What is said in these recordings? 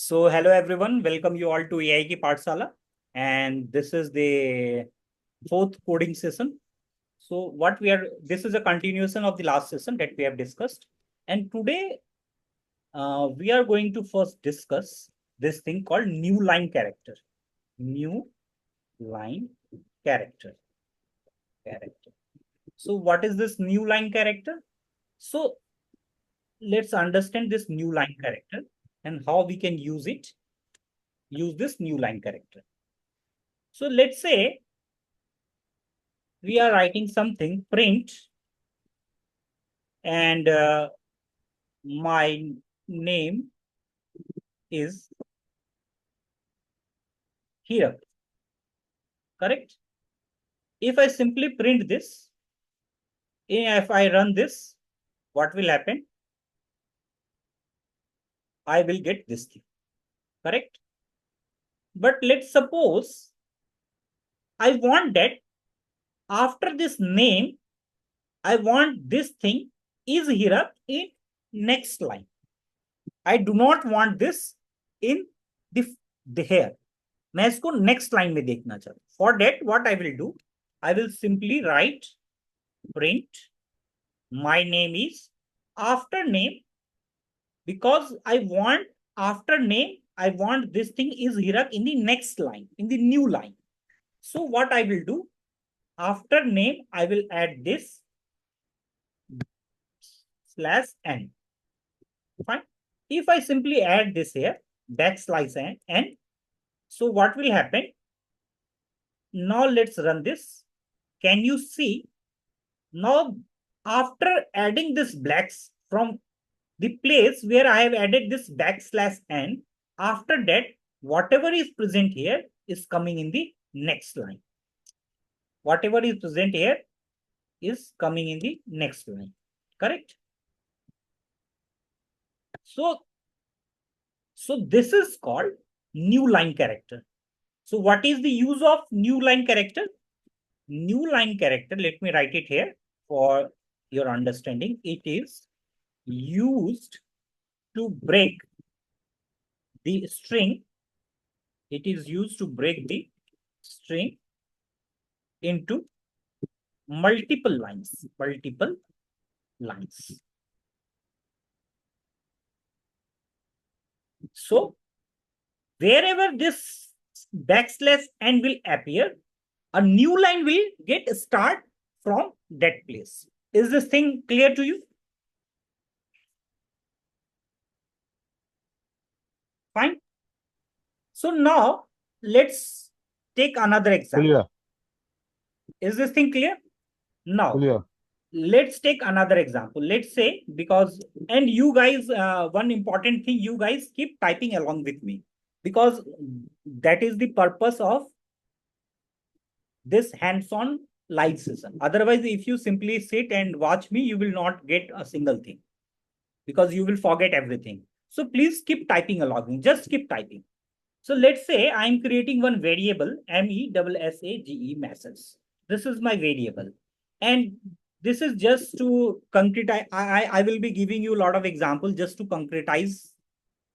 So hello everyone, welcome you all to AIK Pathshala, and this is the fourth coding session. So this is a continuation of the last session that we have discussed, and today we are going to first discuss this thing called new line character. New line character. Character. So what is this new line character? So let's understand this new line character and how we can use it. Use this new line character. So let's say we are writing something print and my name is here, correct? If I simply print this, if I run this, what will happen? I will get this thing, correct? But let's suppose I want that after this name, I want this thing is here in next line. I do not want this in the here. मैं इसको next line में देखना चाहता हूं. For that what I will do, I will simply write print my name is after name, because I want after name, I want this thing is here in the next line, in the new line. So what I will do, after name I will add this slash n. Fine. If I simply add this here backslash n, so what will happen? Now let's run this. Can you see? Now, after adding this blacks from the place where I have added this backslash n, after that, whatever is present here is coming in the next line. Whatever is present here is coming in the next line, correct? So this is called new line character. So what is the use of new line character? New line character, let me write it here for your understanding. It is used to break the string. It is used to break the string into multiple lines. Multiple lines. So wherever this backslash n will appear, a new line will get start from that place. Is this thing clear to you? Fine. So now let's take another example. Clear. Is this thing clear? Now Clear. let's take another example. Let's say, because, and you guys, one important thing, you guys keep typing along with me, because that is the purpose of this hands-on live session. Otherwise, if you simply sit and watch me, you will not get a single thing, because you will forget everything. So please keep typing along. Just keep typing. So let's say I'm creating one variable, MESSAGE message. This is my variable. And this is just to concretize. I will be giving you a lot of examples just to concretize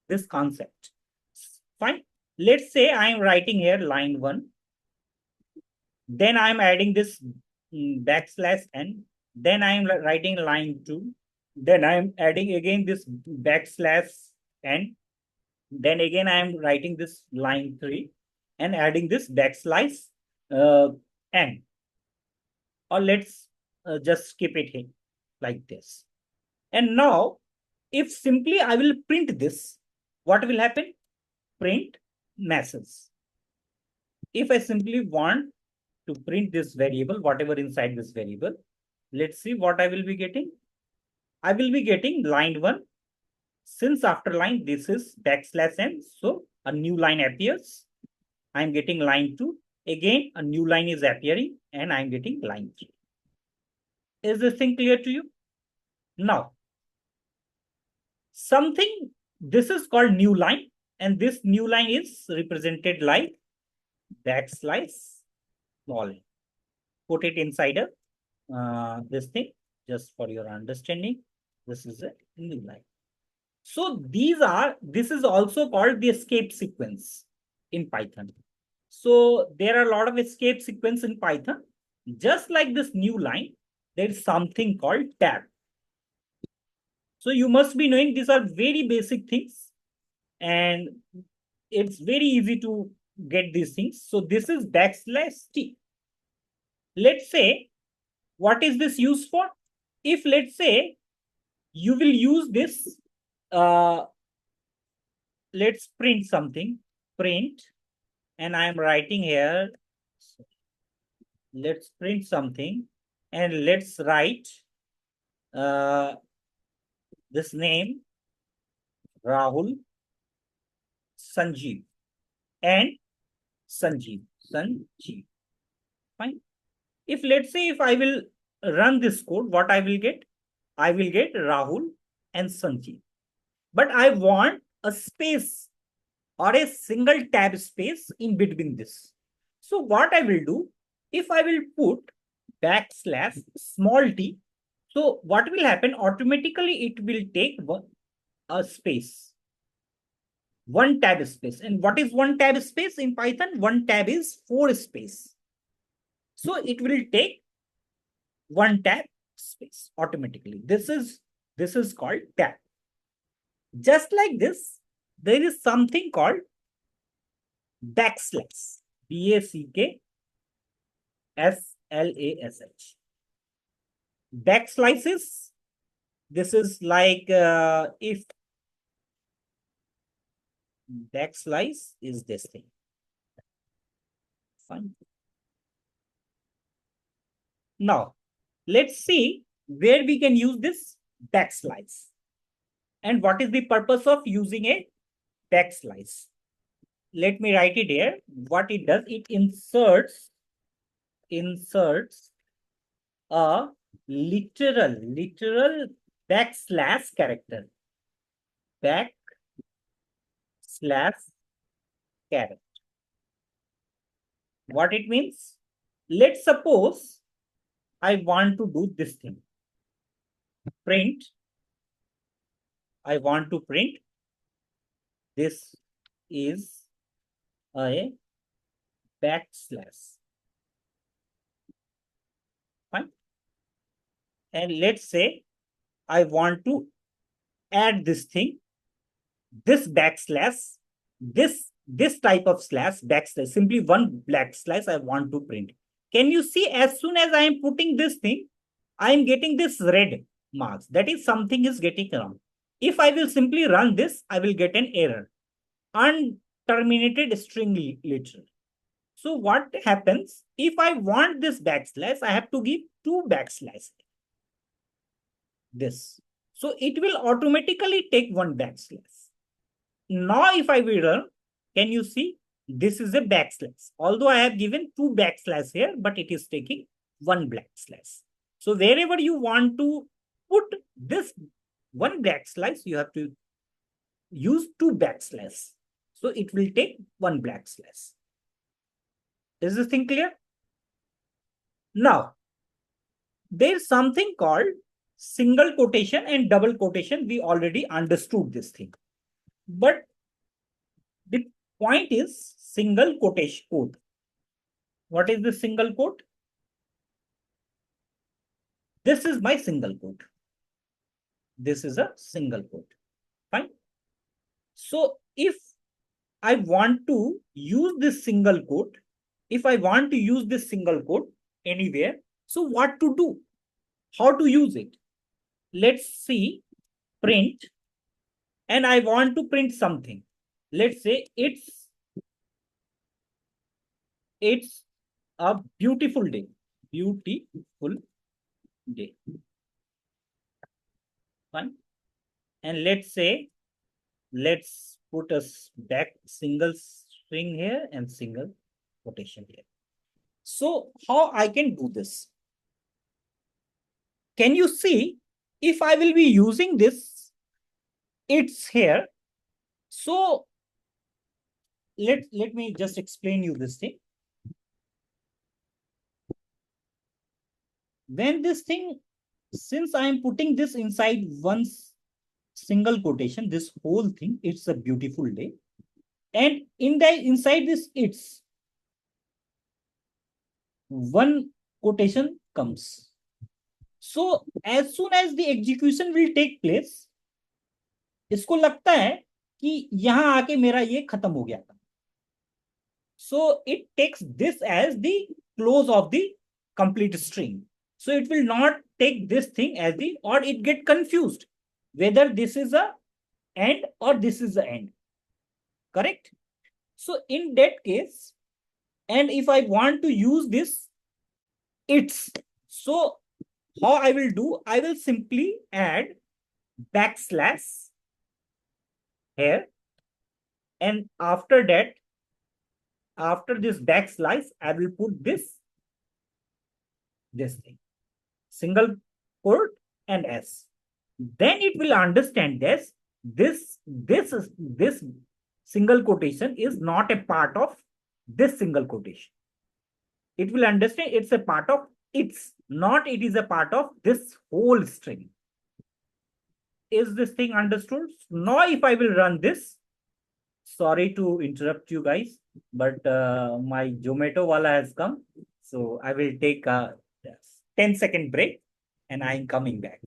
this concept. Fine. Let's say I'm writing here line 1. Then I'm adding this backslash n. Then I'm writing line 2. Then I'm adding again this backslash n. Then again, I am writing this line 3 and adding this backslash n. Or let's just skip it here like this. And now, if simply I will print this, what will happen? Print message. If I simply want to print this variable, whatever inside this variable, let's see what I will be getting. I will be getting line 1. Since after line, this is backslash n, so a new line appears. I'm getting line 2. Again, a new line is appearing and I'm getting line 3. Is this thing clear to you? Now, this is called new line, and this new line is represented like backslash small. Put it inside this thing, just for your understanding. This is a new line. So this is also called the escape sequence in Python. So there are a lot of escape sequence in Python. Just like this new line, there is something called tab. So you must be knowing these are very basic things, and it's very easy to get these things. So this is \t. Let's say, what is this used for? If let's say you will use this, let's print something, print, and I am writing here, let's print something, and let's write this name, Rahul, Sanjeev, and Sanjeev. Fine. If let's say if I will run this code, what I will get? I will get Rahul and Sanjeev. But I want a space or a single tab space in between this. So what I will do, if I will put \t, so what will happen? Automatically it will take a space, one tab space. And what is one tab space in Python? One tab is 4 space. So it will take one tab space automatically. This is called tab. Just like this, there is something called backslash. backslash. Backslices. This is like if backslice is this thing. Fine. Now, let's see where we can use this backslice. And what is the purpose of using a backslice? Let me write it here. What it does, it inserts a literal backslash character. Backslash character. What it means? Let's suppose I want to do this thing. Print. I want to print. This is a backslash. Fine. And let's say I want to add this thing, this backslash, this type of slash, backslash, simply one backslash I want to print. Can you see, as soon as I am putting this thing, I am getting this red marks. That is, something is getting wrong. If I will simply run this, I will get an error. Unterminated string literal. So what happens? If I want this backslash, I have to give 2 backslashes. This. So it will automatically take 1 backslash. Now if I will run, can you see? This is a backslash. Although I have given 2 backslashes here, but it is taking 1 backslash. So wherever you want to put this 1 backslash, you have to use 2 backslashes. So it will take 1 backslash. Is this thing clear? Now, there's something called single quotation and double quotation. We already understood this thing. But the point is single quotation quote. What is the single quote? This is my single quote. This is a single quote. Fine. So if I want to use this single quote, anywhere, so what to do? How to use it? Let's see, print, and I want to print something. Let's say it's a beautiful day. Beautiful day. Fine. And let's say, let's put a back single string here and single quotation here. So how I can do this? Can you see, if I will be using this, it's here. So let me just explain you this thing. When this thing, since I am putting this inside one single quotation, this whole thing, it's a beautiful day. And inside this it's one quotation comes. So as soon as the execution will take place, इसको लगता है कि यहां आके मेरा ये खत्म हो गया था. So it takes this as the close of the complete string. So it will not take this thing as the, or it get confused whether this is a end or this is the end. Correct? So in that case, and if I want to use this, it's, so how I will do, I will simply add backslash here, and after that, after this backslash, I will put this thing, single quote and s. Then it will understand this single quotation is not a part of this single quotation. It will understand it's a part of its, not it is a part of this whole string. Is this thing understood? Now if I will run this, sorry to interrupt you guys, but my Zomato wala has come, so I will take a 10-second break and I am coming back.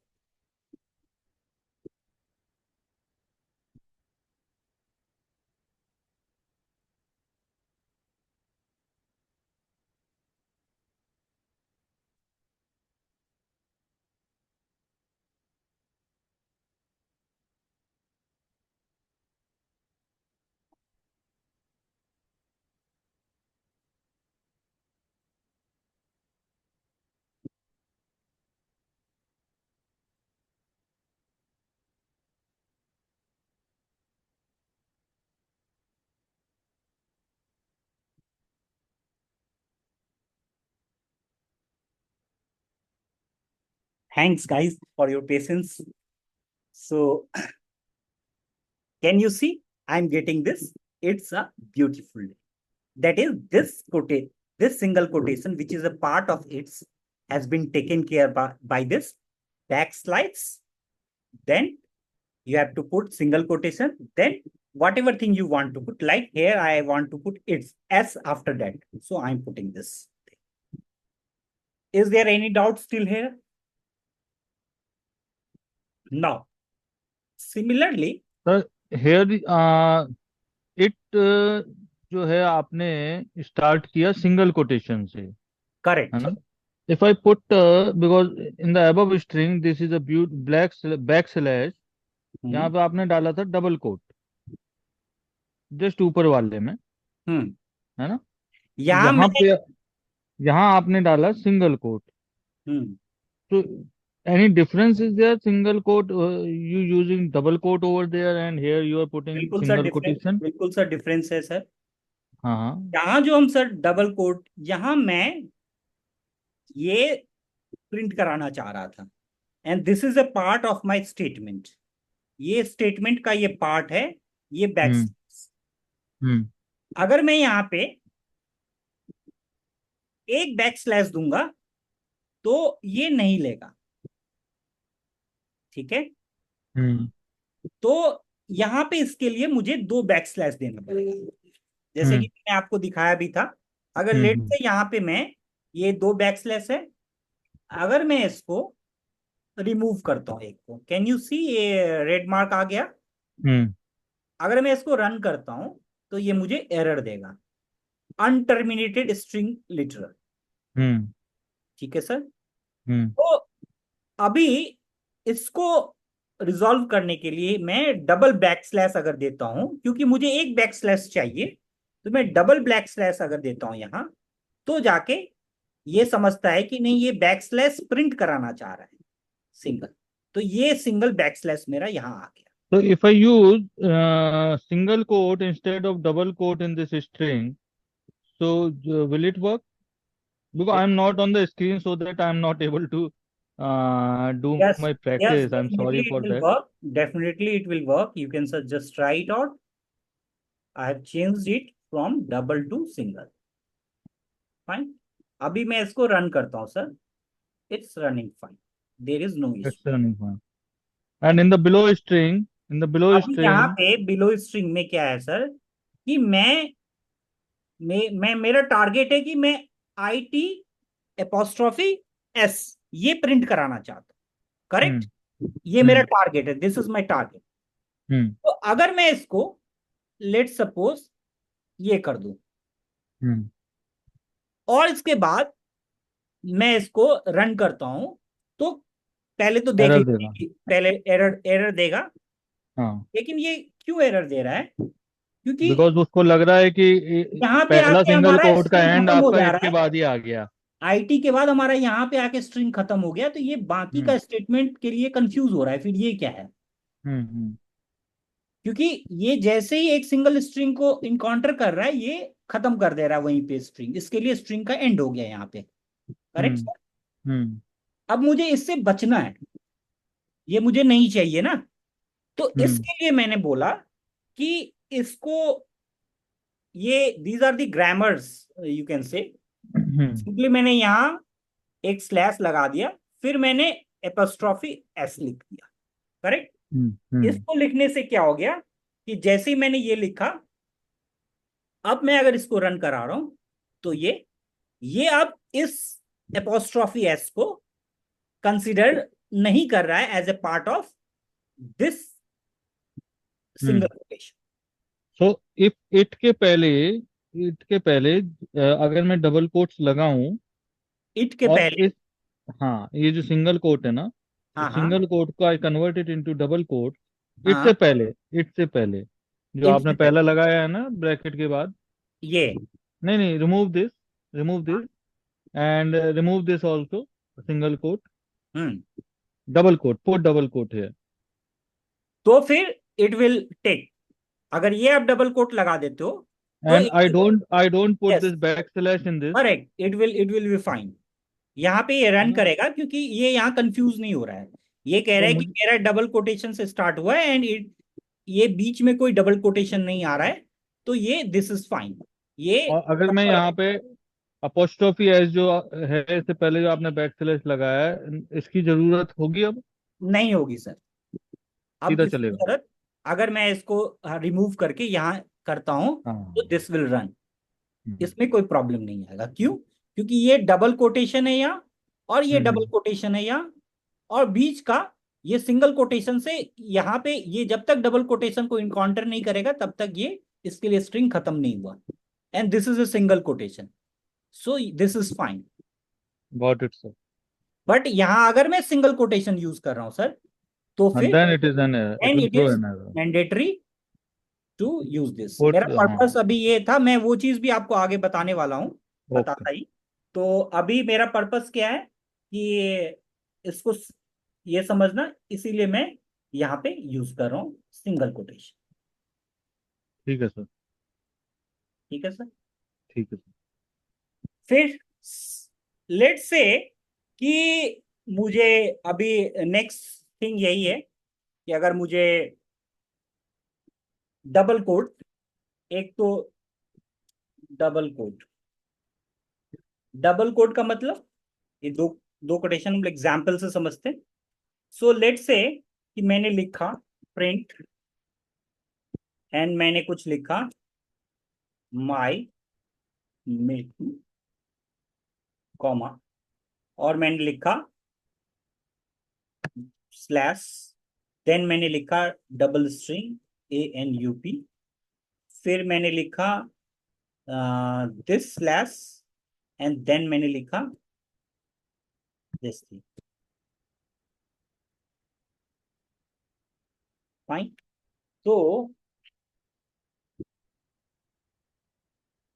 Thanks guys for your patience. So can you see I'm getting this? It's a beautiful day. That is this single quotation, which is a part of its, has been taken care by this backslash. Then you have to put single quotation, then whatever thing you want to put, like here I want to put its s after that, so I'm putting this. Is there any doubt still here? Now similarly, sir here it जो है आपने start किया single quotation से, है correct. ना? If I put because in the above string this is a black back slash, यहाँ पे आपने डाला था डबल कोट जस्ट ऊपर वाले में, हम्म है ना? यहाँ यहाँ मैं पे यहाँ आपने डाला सिंगल कोट, हम्म तो any difference is there? Single quote, you using double quote over there, and here you are putting single quotation. बिल्कुल सर डिफरेंस है सर. हाँ हाँ. यहाँ जो हम सर डबल कोट, यहाँ मैं ये प्रिंट कराना चाह रहा था, and this is a part of my statement. ये स्टेटमेंट का ये पार्ट है, ये बैक. हम्म. हम्म. अगर मैं यहाँ पे एक बैक स्लैश दूंगा तो ये नहीं लेगा. ठीक है, हम्म. तो यहाँ पे इसके लिए मुझे दो बैक स्लैश देना पड़ेगा, जैसे कि हम्म. मैंने आपको दिखाया भी था. अगर लेट हम्म. से यहाँ पे मैं, ये दो बैक स्लैश है, अगर मैं इसको रिमूव करता हूँ एक को, कैन यू सी ये रेड मार्क आ गया. हम्म. अगर मैं इसको रन करता हूं तो ये मुझे एरर देगा, अनटर्मिनेटेड स्ट्रिंग लिटरल. हम्म. ठीक है सर. हम्म. तो अभी इसको रिजॉल्व करने के लिए मैं डबल बैक स्लैश अगर देता हूं, क्योंकि मुझे एक बैक स्लैश चाहिए, तो मैं डबल बैक स्लैश अगर देता हूं यहां, तो जाके ये समझता है कि नहीं, ये बैक स्लैश प्रिंट कराना चाह रहा है सिंगल, तो ये सिंगल बैक स्लैश मेरा यहां आ गया. So if I use single quote instead of double quote in this string, so will it work? Because I am not on the screen, so that I am not able to do Yes, my yes, practice. I'm definitely sorry it for will that. work. Definitely it will work. You can just try it out. I have changed it from double to single. Fine. अभी मैं इसको run करता हूँ sir. It's running fine. There is no issue. It's running fine. And in the below string, अभी यहाँ पे below string में क्या है सर, कि मैं मेरा टारगेट है कि मैं IT एपोस्ट्रॉफी S ये प्रिंट कराना चाहता हूँ, करेक्ट। हम्म ये मेरा हम्म टारगेट है, दिस इज माय टारगेट। हम्म तो अगर मैं इसको लेट सपोज ये कर दूं, हम्म और इसके बाद मैं इसको रन करता हूं, तो पहले तो देख एरर देगा। लीजिए, पहले एरर एरर देगा। हाँ, लेकिन ये क्यों एरर दे रहा है, क्योंकि बिकॉज उसको लग रहा है कि यहाँ पे पहला आके सिंगल हमारा कोड का स्ट्रिंग एंड खत्म हो आपका जा रहा इसके है। बाद ही आ गया। IT के बाद हमारा यहाँ पे आके स्ट्रिंग खत्म हो गया, तो ये बाकी हम्म का स्टेटमेंट के लिए कंफ्यूज हो रहा है, फिर ये क्या है। हम्म। क्योंकि ये जैसे ही एक सिंगल स्ट्रिंग को इनकाउंटर कर रहा है, ये खत्म कर दे रहा है वहीं पे स्ट्रिंग, इसके लिए स्ट्रिंग का एंड हो गया यहाँ पे, करेक्ट हम्म सर। हम्म अब मुझे इससे बचना है, ये मुझे नहीं चाहिए ना। तो हम्म इसके लिए मैंने बोला कि इसको, ये these are the grammars you can say. Hmm simply मैंने यहाँ एक स्लैश लगा दिया, फिर मैंने एपोस्ट्रॉफी S लिख दिया, करेक्ट। हम्म इसको लिखने से क्या हो गया, कि जैसे ही मैंने ये लिखा, अब मैं अगर इसको रन करा रहा हूं, तो ये अब इस एपोस्ट्रॉफी S को कंसिडर नहीं कर रहा है as a part of this single hmm. Quotation. So if it के पहले अगर मैं डबल कोट्स लगाऊं इट के और पहले, इस, हाँ, ये जो सिंगल कोट है ना, हाँ इस हाँ सिंगल कोट को I convert it into double quote. हाँ, इट से पहले जो इट आपने से पहले पहला लगाया है ना ब्रैकेट के बाद, ये, नहीं नहीं, remove this and remove this also, single quote, hmm, double quote, put double quote है। तो फिर इट विल टेक, अगर ये आप डबल कोट लगा देते हो, तो and I don't put yes, this back slash in this. Correct, it will be fine. यहाँ पे ये है रन ना? करेगा, क्योंकि ये यहाँ कंफ्यूज नहीं हो रहा है। ये कह रहा तो है कि मुझे, मेरा डबल कोटेशन से स्टार्ट हुआ है, एंड ये बीच में कोई डबल कोटेशन नहीं आ रहा है, तो ये दिस इज फाइन, ये और अगर मैं proper यहाँ पे अपोस्ट्रोफी एस जो है, इससे पहले जो आपने बैक स्लैश लगाया है, इसकी जरूरत होगी अब? नहीं होगी सर। अब सीधा इसकी चलेगा। जरूरत, अगर मैं इसको रिमूव करके यहाँ करता हूँ, तो हाँ। दिस विल रन, हम्म इसमें कोई प्रॉब्लम नहीं आएगा। क्यों, क्योंकि ये डबल कोटेशन है यहाँ, और ये डबल हम्म। कोटेशन है यहाँ, और बीच का ये सिंगल कोटेशन से, यहाँ पे ये जब तक डबल कोटेशन को इनकाउंटर नहीं करेगा, तब तक ये इसके लिए स्ट्रिंग खत्म नहीं हुआ, and this is a single quotation, so this is fine. Got it sir. But यहाँ अगर मैं सिंगल कोटेशन यूज कर रहा हूं सर, तो फिर then it is an error, it and will it throw is an error. Mandatory to use this. Put, मेरा हाँ। पर्पस अभी ये था, मैं वो चीज भी आपको आगे बताने वाला हूँ, ओके। बताता ही। तो अभी मेरा पर्पस क्या है, कि इसको ये समझना, इसीलिए मैं यहाँ पे यूज कर रहा हूँ सिंगल कोटेशन। ठीक है सर। ठीक है सर। ठीक है सर। फिर लेट से कि मुझे अभी नेक्स्ट थिंग यही है, कि अगर मुझे डबल कोट, एक तो डबल कोट, डबल कोट का मतलब, ये दो दो कोटेशन हम एग्जाम्पल से समझते हैं। सो लेट से कि मैंने लिखा प्रिंट, एंड मैंने कुछ लिखा माई मिल्क, कॉमा, और मैंने लिखा स्लैश, देन मैंने लिखा डबल स्ट्रिंग ANUP, फिर मैंने लिखा दिस स्लैश, एंड देन मैंने लिखा दिस थिंग, फाइन। तो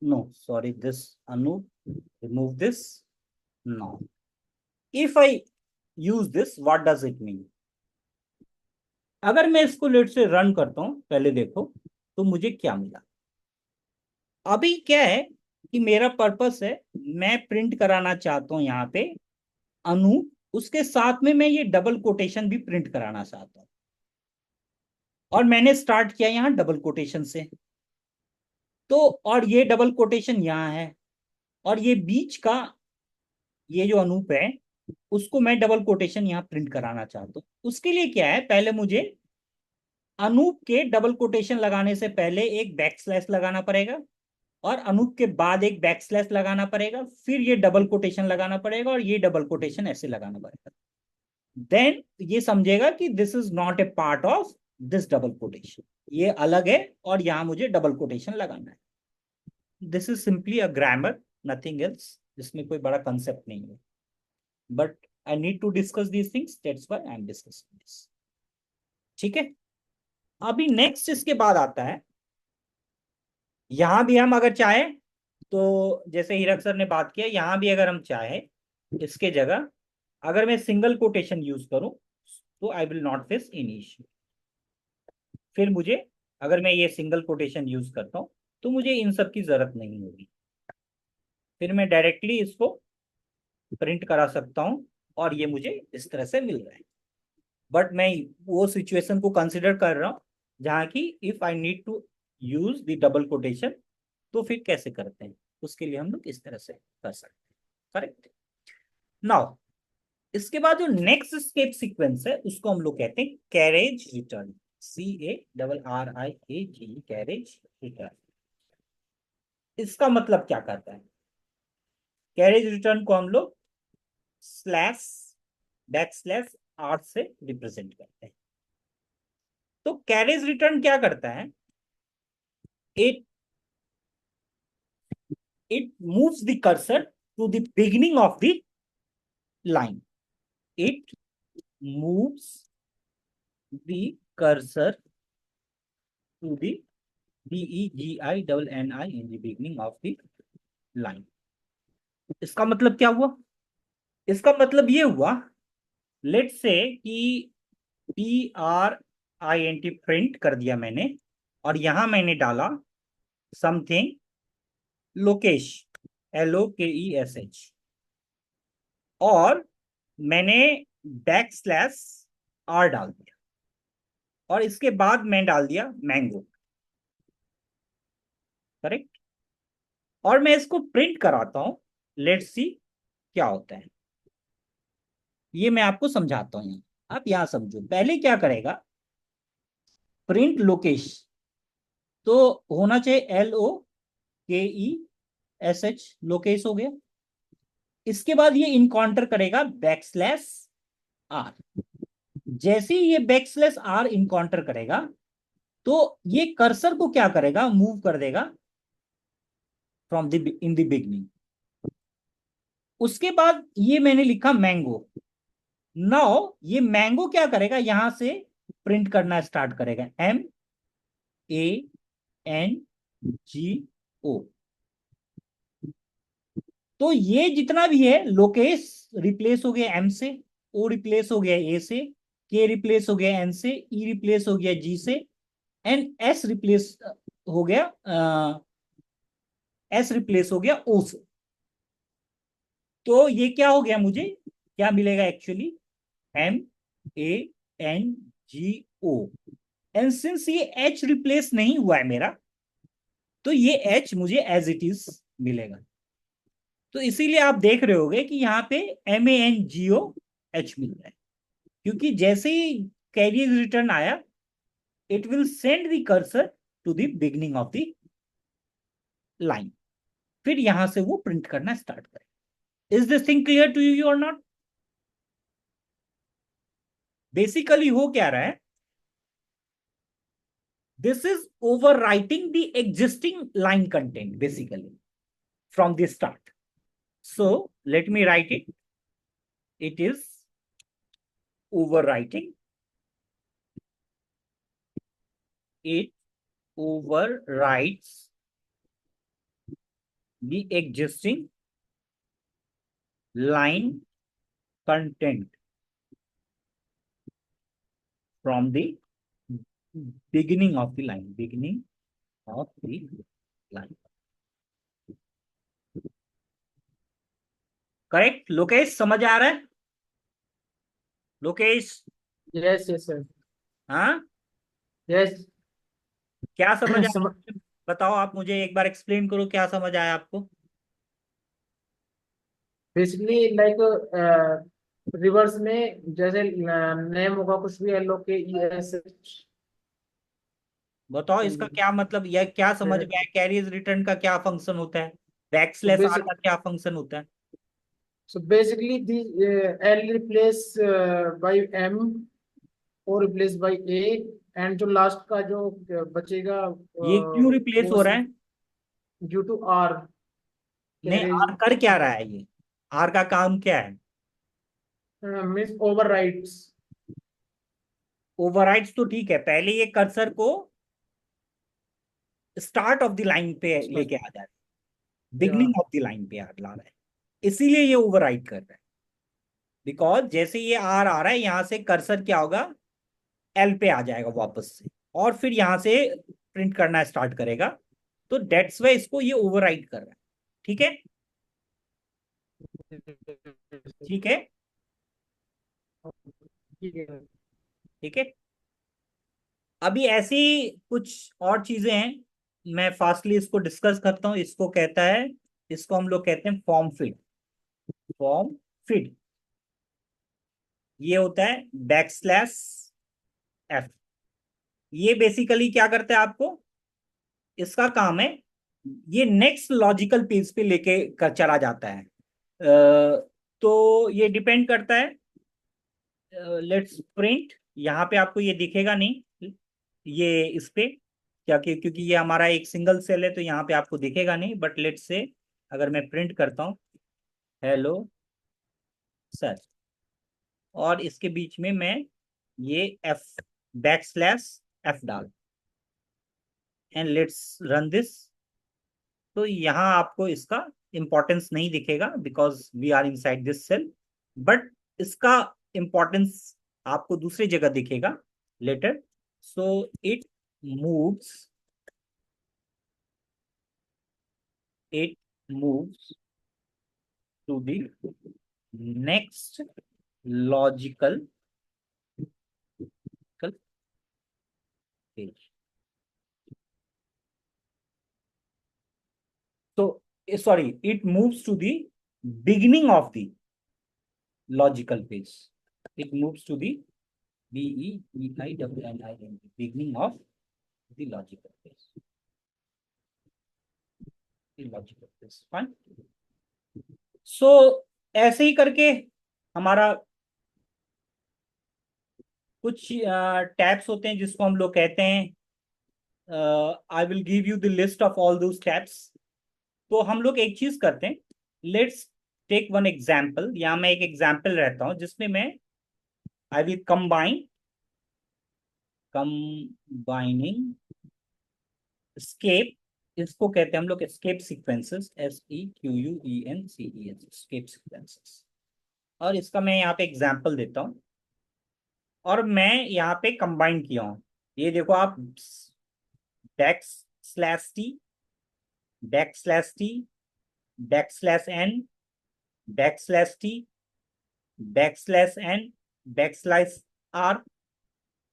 no sorry, this Anu, remove this now, if I use this what does it mean. अगर मैं इसको लेट से रन करता हूं, पहले देखो, तो मुझे क्या मिला। अभी क्या है, कि मेरा पर्पस है, मैं प्रिंट कराना चाहता हूं यहाँ पे अनु, उसके साथ में मैं ये डबल कोटेशन भी प्रिंट कराना चाहता हूं, और मैंने स्टार्ट किया यहाँ डबल कोटेशन से। तो और ये डबल कोटेशन यहाँ है, और ये बीच का, ये जो अनूप है, उसको मैं डबल कोटेशन यहाँ प्रिंट कराना चाहता हूँ। उसके लिए क्या है, पहले मुझे अनूप के डबल कोटेशन लगाने से पहले एक बैक स्लैश लगाना पड़ेगा, और अनूप के बाद एक बैक स्लैश लगाना पड़ेगा, फिर ये डबल कोटेशन लगाना पड़ेगा, और ये डबल कोटेशन ऐसे लगाना पड़ेगा। देन ये समझेगा कि this is not a part of this double quotation, ये अलग है और यहां मुझे डबल कोटेशन लगाना है। This is simply a grammar, nothing else, जिसमें कोई बड़ा कंसेप्ट नहीं है, but I need to discuss these things, that's why I am discussing this. ठीक है, अभी नेक्स्ट इसके बाद आता है, यहां भी हम अगर चाहे तो जैसे हीरक सर ने बात किया, यहां भी अगर हम चाहे इसके जगह अगर मैं सिंगल कोटेशन यूज करूं तो I will not face any issue. फिर मुझे, अगर मैं ये सिंगल कोटेशन यूज करता हूं तो मुझे इन सब की जरूरत नहीं होगी, फिर मैं डायरेक्टली इसको प्रिंट करा सकता हूं और ये मुझे इस तरह से मिल रहा है। बट मैं वो सिचुएशन को कंसिडर कर रहा हूं जहां की if I need to use the double quotation, तो फिर कैसे करते हैं, उसके लिए हम लोग इस तरह से कर सकते हैं। करेक्ट। नाउ इसके बाद जो नेक्स्ट स्टेप सीक्वेंस है उसको हम लोग कहते हैं carriage return, CARRIAG, carriage return. इसका मतलब क्या करता है, कैरेज रिटर्न को हम लोग स्लैश बैक स्लैश आर से रिप्रेजेंट करते हैं। तो कैरेज रिटर्न क्या करता है, it it moves the cursor to the beginning of the line, it moves the cursor to the BEGINNI in the beginning of the line। इसका मतलब क्या हुआ, इसका मतलब ये हुआ, लेट से कि PRINT प्रिंट कर दिया मैंने, और यहां मैंने डाला समथिंग लोकेश, LOKESH, और मैंने बैक स्लैश R डाल दिया, और इसके बाद मैं डाल दिया मैंगो। करेक्ट। और मैं इसको प्रिंट कराता हूं, लेट्स सी क्या होता है, ये मैं आपको समझाता हूं। आप यहां समझो, पहले क्या करेगा, प्रिंट लोकेश तो होना चाहिए LOKESH, लोकेश हो गया। इसके बाद ये इनकाउंटर करेगा बैक स्लैश आर। जैसे ही ये बैक स्लैश आर इनकाउंटर करेगा तो ये कर्सर को क्या करेगा, मूव कर देगा from the in the beginning. उसके बाद ये मैंने लिखा मैंगो। नाउ ये मैंगो क्या करेगा, यहां से प्रिंट करना स्टार्ट करेगा, MANGO। तो ये जितना भी है, लोकेश रिप्लेस हो गया M से, O रिप्लेस हो गया A से, K रिप्लेस हो गया N से, E रिप्लेस हो गया G से, एंड S रिप्लेस हो गया S रिप्लेस हो गया O से। तो ये क्या हो गया, मुझे क्या मिलेगा एक्चुअली, MANGO। एंड सिंस ये H रिप्लेस नहीं हुआ है मेरा, तो ये H मुझे एज इट इज मिलेगा। तो इसीलिए आप देख रहे होगे कि यहाँ पे MANGOH मिल रहा है, क्योंकि जैसे ही कैरियर रिटर्न आया, it will send the cursor to the beginning of the line, फिर यहां से वो प्रिंट करना स्टार्ट करे। Is this thing clear to you और नॉट? बेसिकली हो क्या रहा है, this is overwriting the existing line content basically from the start. So let me write it. It is overwriting, it overwrites the existing line content from the beginning of the line, beginning of the line। Correct Lokesh, समझ आ रहा है Lokesh? Yes yes sir. हाँ, yes. क्या समझ आया, बताओ आप मुझे एक बार एक्सप्लेन करो, क्या समझ आया आपको? बेसिकली लाइक रिवर्स में जैसे नेम होगा कुछ भी, LOKESH। बताओ इसका क्या मतलब, या क्या समझ में आया, कैरिज रिटर्न का क्या फंक्शन होता है, So बैकस्लैश आर basic, का क्या फंक्शन होता है? so basically the L replace by M और replace by A, एंड जो लास्ट का जो बचेगा ये क्यों रिप्लेस वो हो रहा है? ड्यू टू R नहीं, कैरेज, आर कर क्या रहा है ये? आर का काम क्या है? Means over rights. ओवरराइड्स तो ठीक है, पहले ये कर्सर को स्टार्ट ऑफ द लाइन पे लेके आ जा रहा है, या बिगनिंग ऑफ द लाइन पे ला रहा है, इसीलिए ये ओवरराइड कर रहा है। बिकॉज जैसे ये आर आ रहा है, यहां से कर्सर क्या होगा, एल पे आ जाएगा वापस से, और फिर यहां से प्रिंट करना स्टार्ट करेगा। तो डेट्स वाई इसको ये ओवरराइड कर रहा है। ठीक है, ठीक है, ठीक है। ठीक है। अभी ऐसी कुछ और चीजें हैं, मैं फास्टली इसको डिस्कस करता हूं। इसको कहता है, इसको हम लोग कहते हैं फॉर्म फिट। फॉर्म फिट ये होता है बैकस्लैश एफ। ये बेसिकली क्या करता है आपको, इसका काम है, ये नेक्स्ट लॉजिकल पेज पे लेके चला जाता है। तो ये डिपेंड करता है। लेट्स प्रिंट, यहाँ पे आपको ये दिखेगा नहीं, ये इस पे क्या कि क्योंकि ये हमारा एक सिंगल सेल है, तो यहाँ पे आपको दिखेगा नहीं। बट लेट्स से अगर मैं प्रिंट करता हूँ हेलो सर, और इसके बीच में मैं ये एफ बैकस्लैश एफ डाल, एंड लेट्स रन दिस। तो यहाँ आपको इसका इंपॉर्टेंस नहीं दिखेगा because we are inside this cell, but इसका इंपॉर्टेंस आपको दूसरी जगह दिखेगा later. So it moves, it moves to the next logical page. So, sorry, it moves to the beginning of the logical page. It moves to the BEEINNIN, beginning of the logical page. The logical page. Fine. So, ऐसे ही करके हमारा कुछ tabs होते हैं जिसको हम लोग कहते हैं, I will give you the list of all those tabs. तो हम लोग एक चीज करते हैं, लेट्स टेक वन एग्जाम्पल। यहाँ मैं एक एग्जाम्पल रहता हूँ जिसमें मैं आई विल कंबाइनिंग स्केप, इसको कहते हैं हम लोग escape sequences, SEQUENCES, escape sequences. और इसका मैं यहाँ पे एग्जाम्पल देता हूँ, और मैं यहाँ पे कंबाइन किया हूँ। ये देखो आप, back slash T, back slash T, back slash N, back slash T, back slash N, back slash R,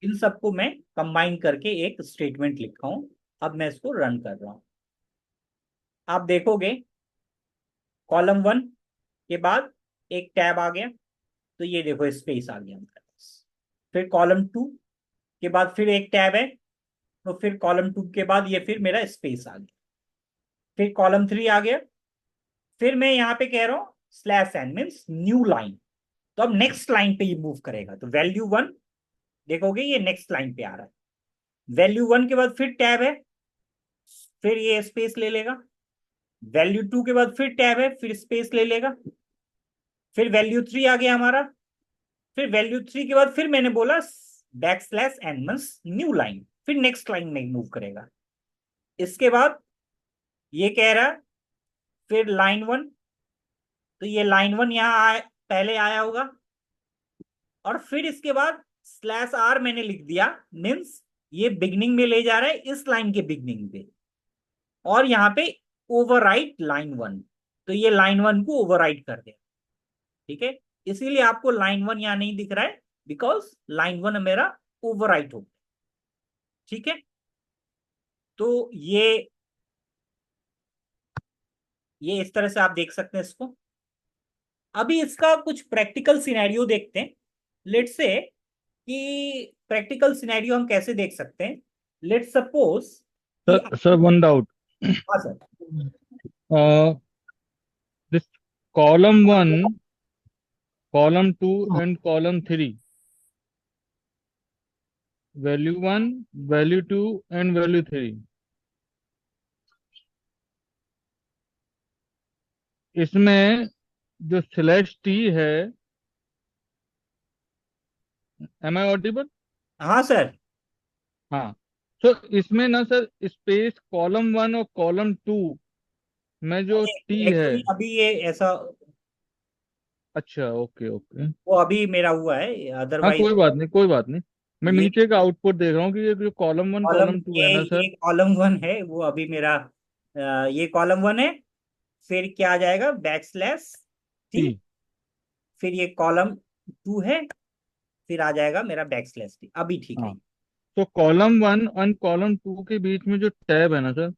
इन सबको मैं कंबाइन करके एक स्टेटमेंट लिखा हूं। अब मैं इसको रन कर रहा हूं। आप देखोगे कॉलम 1 के बाद एक टैब आ गया, तो ये देखो स्पेस आ गया हमारे पास। फिर कॉलम 2 के बाद फिर एक टैब है, तो फिर कॉलम 2 के बाद ये फिर मेरा स्पेस आ गया। फिर कॉलम 3 आ गया, फिर मैं यहाँ पे कह रहा हूँ slash N means new line. तो अब नेक्स्ट लाइन पे ये मूव करेगा, तो वैल्यू 1 देखोगे ये नेक्स्ट लाइन पे आ रहा है। वैल्यू 1 के बाद फिर टैब है, फिर ये स्पेस ले लेगा। वैल्यू 2 के बाद फिर टैब है, फिर स्पेस ले लेगा। फिर वैल्यू 3 आ गया हमारा। फिर वैल्यू 3 के बाद फिर मैंने बोला back slash N means new line, फिर नेक्स्ट लाइन में मूव करेगा। इसके बाद ये कह रहा फिर लाइन 1, तो ये लाइन 1 यहाँ पहले आया होगा, और फिर इसके बाद स्लैश आर मैंने लिख दिया, मीन्स ये बिगनिंग में ले जा रहा है, इस लाइन के बिगनिंग पे। और यहाँ पे ओवरराइट लाइन 1, तो ये लाइन 1 को ओवरराइट कर दे। ठीक है, इसीलिए आपको लाइन 1 यहाँ नहीं दिख रहा है, बिकॉज लाइन 1 मेरा ओवरराइट हो गया। ठीक है, तो ये इस तरह से आप देख सकते हैं इसको। अभी इसका कुछ प्रैक्टिकल सिनेरियो देखते हैं। लेट्स से कि प्रैक्टिकल सिनेरियो हम कैसे देख सकते हैं। लेट्स सपोज कि सर वन डाउट, हाँ sir, this column 1, column 2 and column 3, value 1, value 2 and value 3, इसमें जो स्लैश टी है, एम आई ऑडिबल? हाँ सर, हाँ, तो इसमें ना सर स्पेस कॉलम 1 और कॉलम 2 में जो टी है। एक्चुअली अभी ये ऐसा, अच्छा, ओके ओके। वो अभी मेरा हुआ है, हाँ अदरवाइज कोई बात नहीं, कोई बात नहीं। मैं ये नीचे का आउटपुट देख रहा हूँ कि ये जो कॉलम 1 कॉलम कॉलम 2 ये है ना सर। ये कॉलम वन है, वो अभी मेरा ये कॉलम वन है। फिर क्या आ जाएगा, बैक स्लैश टी। टी। फिर ये कॉलम टू है, फिर आ जाएगा मेरा बैक स्लैश टी। अभी ठीक है। हाँ, तो कॉलम 1 और कॉलम 2 के बीच में जो टैब है ना सर,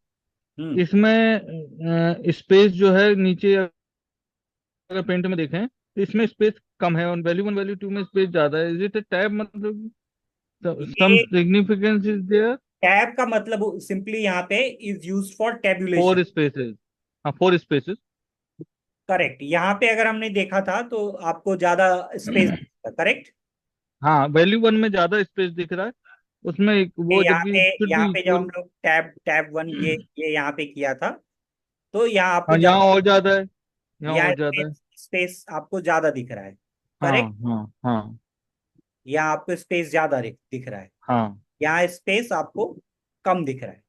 हम्म। इसमें स्पेस जो है नीचे, अगर पेंट में देखें तो इसमें स्पेस कम है और वैल्यू 1 वैल्यू 2 में स्पेस ज्यादा है। Is it a tab? मतलब सम ये सिग्निफिकेंस इज देयर? टैब का मतलब सिंपली यहाँ पे is use for tabulation. 4 spaces. हाँ, 4 स्पेसेस। करेक्ट, यहाँ पे अगर हमने देखा था तो आपको ज्यादा स्पेस, करेक्ट। हाँ, वैल्यू 1 में ज्यादा स्पेस दिख रहा है उसमें, वो यहाँ जबकि पे शुड यहाँ बी पे जब हम इक्वल। लोग टैब टैब वन ये यहाँ पे किया था, तो यहाँ आपको हाँ, यहाँ ज्यादा, और ज्यादा है, यहाँ यहाँ और ज्यादा है। स्पेस आपको ज्यादा दिख रहा है। हाँ करेक्ट, हाँ हाँ यहाँ आपको स्पेस ज्यादा दिख रहा है, हाँ यहाँ स्पेस आपको कम दिख रहा है।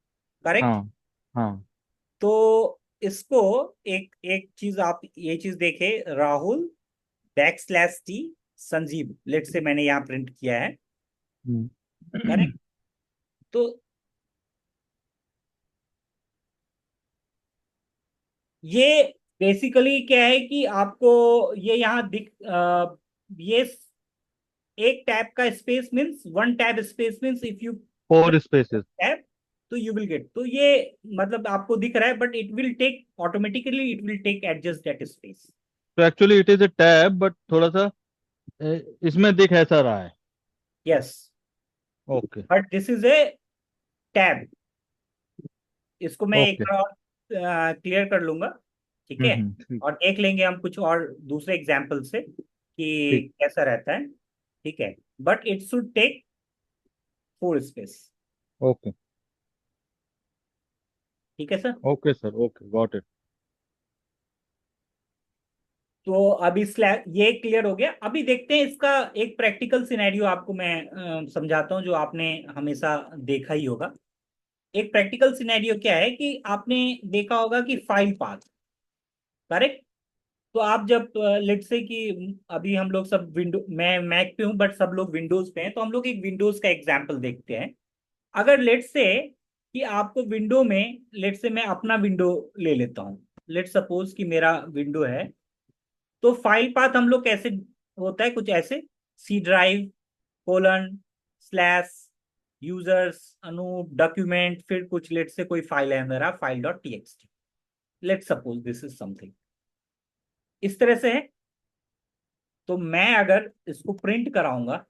करेक्ट। हाँ हाँ। तो इसको एक एक चीज आप ये चीज देखे, Rahul back slash T Sanjeev, let say मैंने यहाँ प्रिंट किया है। हम्म। करेक्ट। तो ये बेसिकली क्या है कि आपको ये यहाँ ये एक टैब का space means one tab space means if you 4 spaces. Tab तो यू विल गेट, तो ये मतलब आपको दिख रहा है, but it will take automatically, it will take adjust that space. तो actually it is a tab, but थोड़ा सा इसमें दिख ऐसा रहा है। Yes, okay but this is a tab. इसको मैं एक ओके। बार और क्लियर कर लूंगा, ठीक है। ठीक। और देख लेंगे हम कुछ और दूसरे एग्जाम्पल से ठीक। कि कैसा रहता है, ठीक है। But it should take four space, okay ठीक है sir. Okay sir, okay, got it. तो अभी स्लैब ये क्लियर हो गया। अभी देखते हैं इसका एक प्रैक्टिकल सिनेरियो आपको मैं समझाता हूँ, जो आपने हमेशा देखा ही होगा। एक प्रैक्टिकल सिनेरियो क्या है कि आपने देखा होगा कि फाइल पाथ, करेक्ट। तो आप जब लेट से कि अभी हम लोग सब विंडो, मैं मैक पे हूं बट सब लोग विंडोज पे हैं, तो हम लोग एक विंडोज का एग्जांपल देखते हैं। अगर लेट से कि आपको विंडो में, लेट से मैं अपना विंडो ले लेता हूं, लेट सपोज कि मेरा विंडो है। तो फाइल पाथ हम लोग कैसे होता है, कुछ ऐसे, C drive colon slash users Anup document, फिर कुछ लेट से कोई फाइल है मेरा file dot T X T, let suppose this is something इस तरह से है। तो मैं अगर इसको प्रिंट कराऊंगा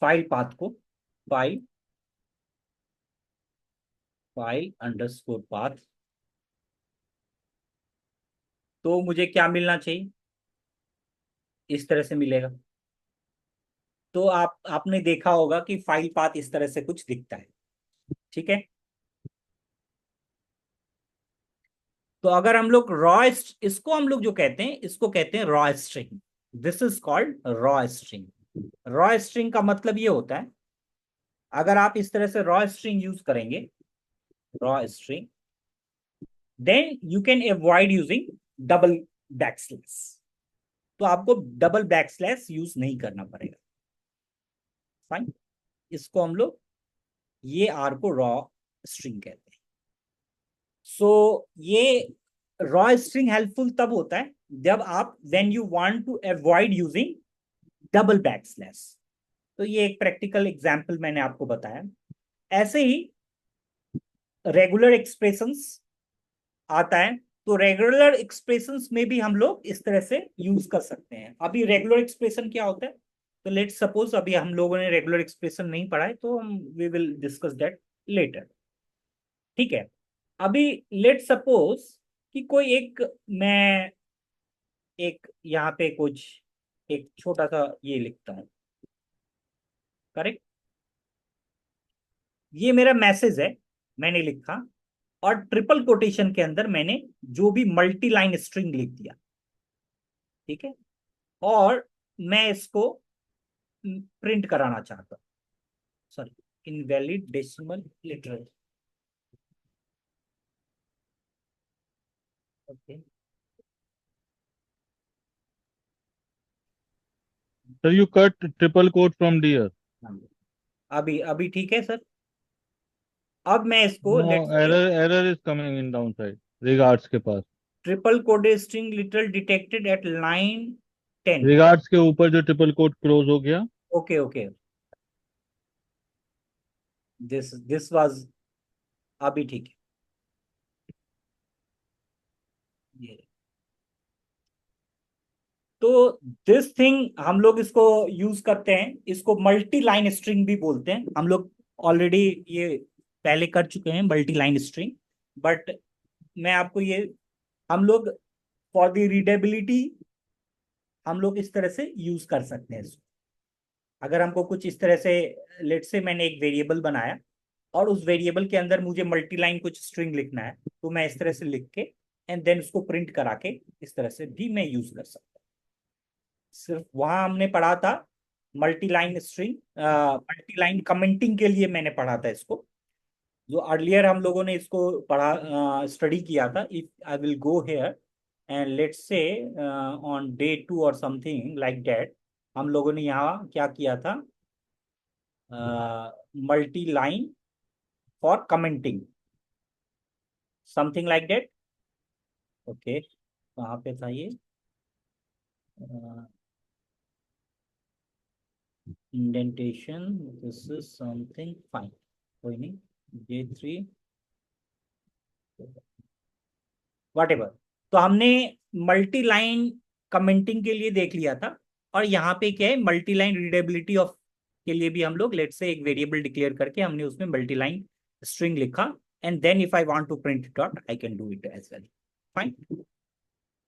फाइल पाथ को, फाइल फाइल अंडरस्कोर पाथ, तो मुझे क्या मिलना चाहिए, इस तरह से मिलेगा। तो आपने देखा होगा कि फाइल पाथ इस तरह से कुछ दिखता है, ठीक है। तो अगर हम लोग इसको हम लोग जो कहते हैं, इसको कहते हैं raw string. This is called raw string. Raw string का मतलब ये होता है, अगर आप इस तरह से रॉ स्ट्रिंग यूज करेंगे, raw string, then you can avoid using double backslash. तो आपको डबल बैकस्लैश यूज नहीं करना पड़ेगा। फाइन, इसको हम लोग ये आर को रॉ स्ट्रिंग कहते हैं। सो ये रॉ स्ट्रिंग हेल्पफुल तब होता है जब आप when you want to avoid using double backslash. तो ये एक प्रैक्टिकल एग्जांपल मैंने आपको बताया। ऐसे ही रेगुलर एक्सप्रेशंस आता है, तो रेगुलर एक्सप्रेशंस में भी हम लोग इस तरह से यूज कर सकते हैं। अभी रेगुलर एक्सप्रेशन क्या होता है, तो लेट्स सपोज अभी हम लोगों ने रेगुलर एक्सप्रेशन नहीं पढ़ा है, तो हम we will discuss that later. ठीक है, अभी लेट्स सपोज कि कोई एक, मैं एक यहाँ पे कुछ एक छोटा सा ये लिखता हूं, करेक्ट, ये मेरा मैसेज है, मैंने लिखा, और ट्रिपल कोटेशन के अंदर मैंने जो भी मल्टी लाइन स्ट्रिंग लिख दिया। ठीक है, और मैं इसको प्रिंट कराना चाहता हूं, sorry, invalid decimal literal. Okay, Sir, you cut triple quote from dear. अभी अभी ठीक है सर। अब मैं इसको No, let's say error is coming in downside. Regards के पास. Triple quoted string literal detected at line 10। Regards के ऊपर जो triple quote close हो गया. ओके ओके, दिस वाज, अभी ठीक है ये। तो दिस थिंग हम लोग इसको यूज करते हैं, इसको मल्टी लाइन स्ट्रिंग भी बोलते हैं हम लोग। ऑलरेडी ये पहले कर चुके हैं मल्टी लाइन स्ट्रिंग, बट मैं आपको ये, हम लोग फॉर द रीडेबिलिटी हम लोग इस तरह से यूज कर सकते हैं इसको। अगर हमको कुछ इस तरह से, लेट से मैंने एक वेरिएबल बनाया और उस वेरिएबल के अंदर मुझे मल्टी लाइन कुछ स्ट्रिंग लिखना है, तो मैं इस तरह से लिख के एंड देन उसको प्रिंट करा के इस तरह से भी मैं यूज कर सकता हूँ। सिर्फ वहां हमने पढ़ा था multi line string, multi line commenting के लिए मैंने पढ़ा था इसको, जो अर्लियर हम लोगों ने इसको पढ़ा, स्टडी किया था। If I will go here and let's say on day 2 और समथिंग लाइक दैट, हम लोगों ने यहाँ क्या किया था, multi line for commenting, something like that. Okay, कहाँ पे था ये, indentation, this is something fine, कोई नहीं, J3 वट, तो हमने मल्टी लाइन कमेंटिंग के लिए देख लिया था। और यहाँ पे क्या है, मल्टी लाइन रीडेबिलिटी ऑफ के लिए भी हम लोग लेट से एक वेरिएबल डिक्लेयर करके हमने उसमें मल्टी लाइन स्ट्रिंग लिखा, and then if I want to print dot I can do it as well, fine.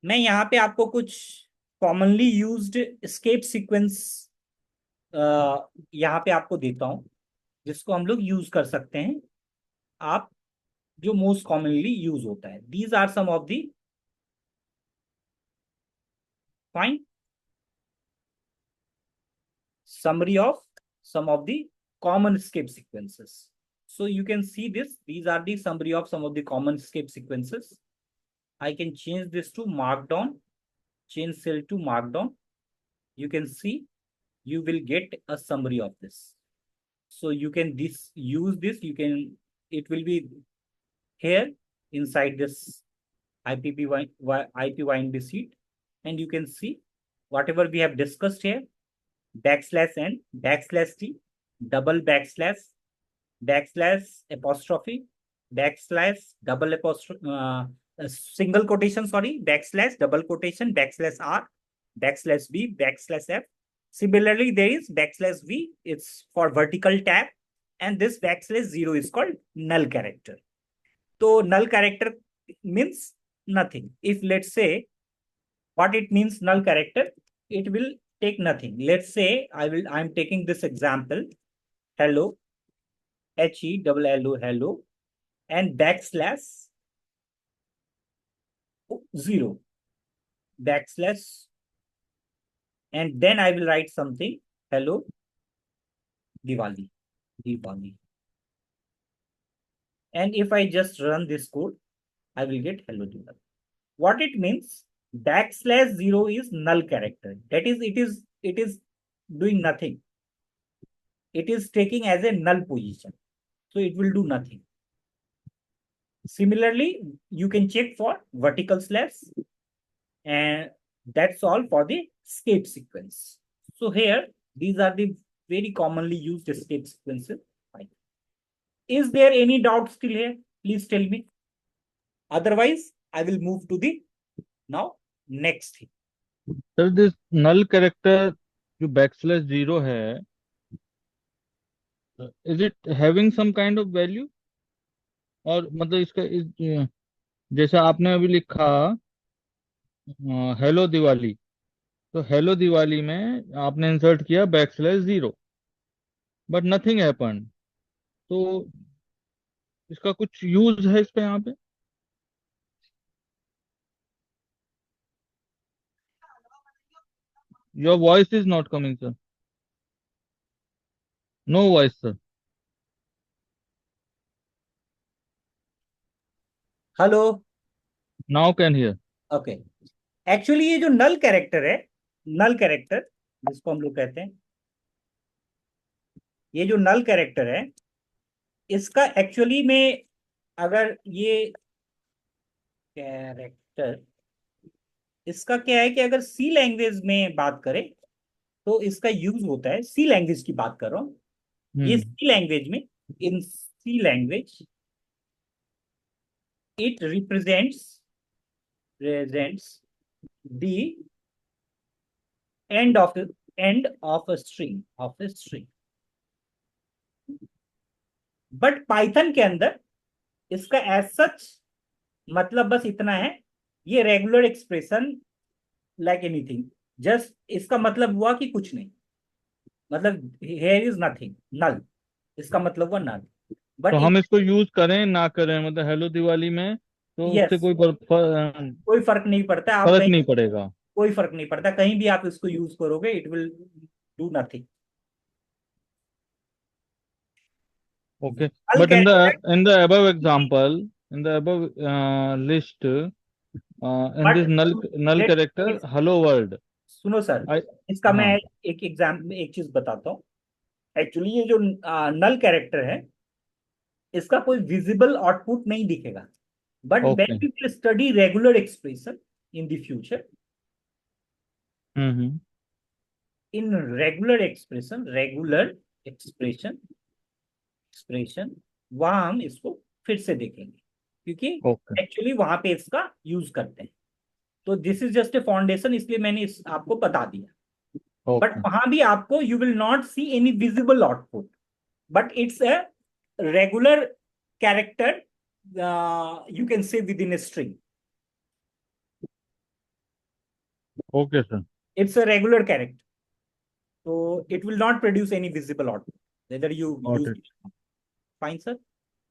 मैं यहाँ पे आपको कुछ कॉमनली यूज्ड एस्केप सीक्वेंस यहाँ पे आपको देता हूँ, जिसको हम लोग यूज कर सकते हैं। आप जो मोस्ट कॉमनली यूज होता है, these are some of the, fine, summary of some of the common escape sequences. So you can see this, these are the summary of some of the common escape sequences. I can change this to markdown, change cell to markdown. You can see, you will get a summary of this. So you can use this, you can, it will be here inside this IPYNB sheet, and you can see whatever we have discussed here, backslash n, backslash t, double backslash, backslash apostrophe, backslash double apostrophe, single quotation, sorry, backslash double quotation, backslash r, backslash b, backslash f. Similarly, there is backslash v, it's for vertical tab, and this backslash 0 is called null character. So null character means nothing. If let's say what it means null character, it will take nothing. Let's say I'm taking this example, hello, HELLO, hello, and backslash 0, backslash, and then I will write something, hello, Diwali. And if I just run this code, I will get hello Diwali. What it means, backslash 0 is null character. That is, it is doing nothing. It is taking as a null position. So it will do nothing. Similarly, you can check for vertical slash, and that's all for the escape sequence. So here, these are the very commonly used escape sequences. Is there any doubt still here? Please tell me. Otherwise, I will move to the now next thing. Sir this null character जो backslash zero है, is it having some kind of value? और मतलब इसका जैसे आपने अभी लिखा hello Diwali, तो हेलो दिवाली में आपने इंसर्ट किया backslash zero, but nothing happen. तो इसका कुछ यूज है इस पे यहाँ पे? Your voice is not coming sir, no voice sir. Hello. Now can hear. Okay, actually ये जो नल कैरेक्टर है, नल कैरेक्टर जिसको हम लोग कहते हैं, ये जो नल कैरेक्टर है, इसका एक्चुअली में अगर ये कैरेक्टर, इसका क्या है कि अगर सी लैंग्वेज में बात करें तो इसका यूज होता है, सी लैंग्वेज की बात कर रहा हूं, ये सी लैंग्वेज में, in C language it represents the end of a string, but Python के अंदर इसका एज सच मतलब बस इतना है, ये regular expression like anything, just इसका मतलब हुआ कि कुछ नहीं, मतलब हेयर इज नथिंग, नल, इसका मतलब हुआ नल। तो बट हम इसको यूज करें ना करें, मतलब हेलो दिवाली में, तो उससे यस, कोई कोई फर्क नहीं पड़ता, आप फर्क कहीं, नहीं पड़ेगा? कोई फर्क नहीं पड़ता, कहीं भी आप इसको यूज करोगे it will do nothing. Okay, null but character, in the above example, in the above list, in but this null character, hello world, सुनो सर, I इसका मैं हाँ, एक एग्जाम, एक चीज बताता हूँ। एक्चुअली ये जो नल कैरेक्टर है, इसका कोई विजिबल आउटपुट नहीं दिखेगा, but when okay, we will study regular expression in the future, hmm, in regular expression expression वहां हम इसको फिर से देखेंगे, क्योंकि okay, एक्चुअली वहां पे इसका यूज करते हैं। तो this is just a foundation, इसलिए मैंने इस आपको बता दिया, बट okay, वहां भी आपको you will not see any visible output, but it's a regular character, you can say within a string, okay sir, it's a regular character, so it will not produce any visible output whether you got use it, it. Fine sir।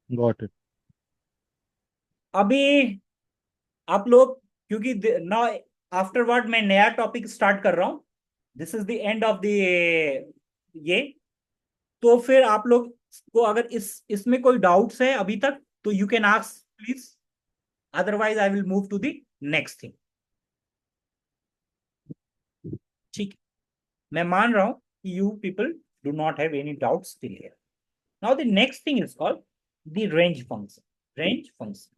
got it, अभी आप लोग, क्योंकि now afterward मैं नया topic start कर रहा हूं, this is the end of the ये, तो फिर आप लोग को अगर इसमें कोई डाउट्स है अभी तक तो you can ask please, otherwise I will move to the next thing. ठीक, मैं मान रहा हूं कि you people do not have any doubts till here. Now the next thing is called the range function. Range function,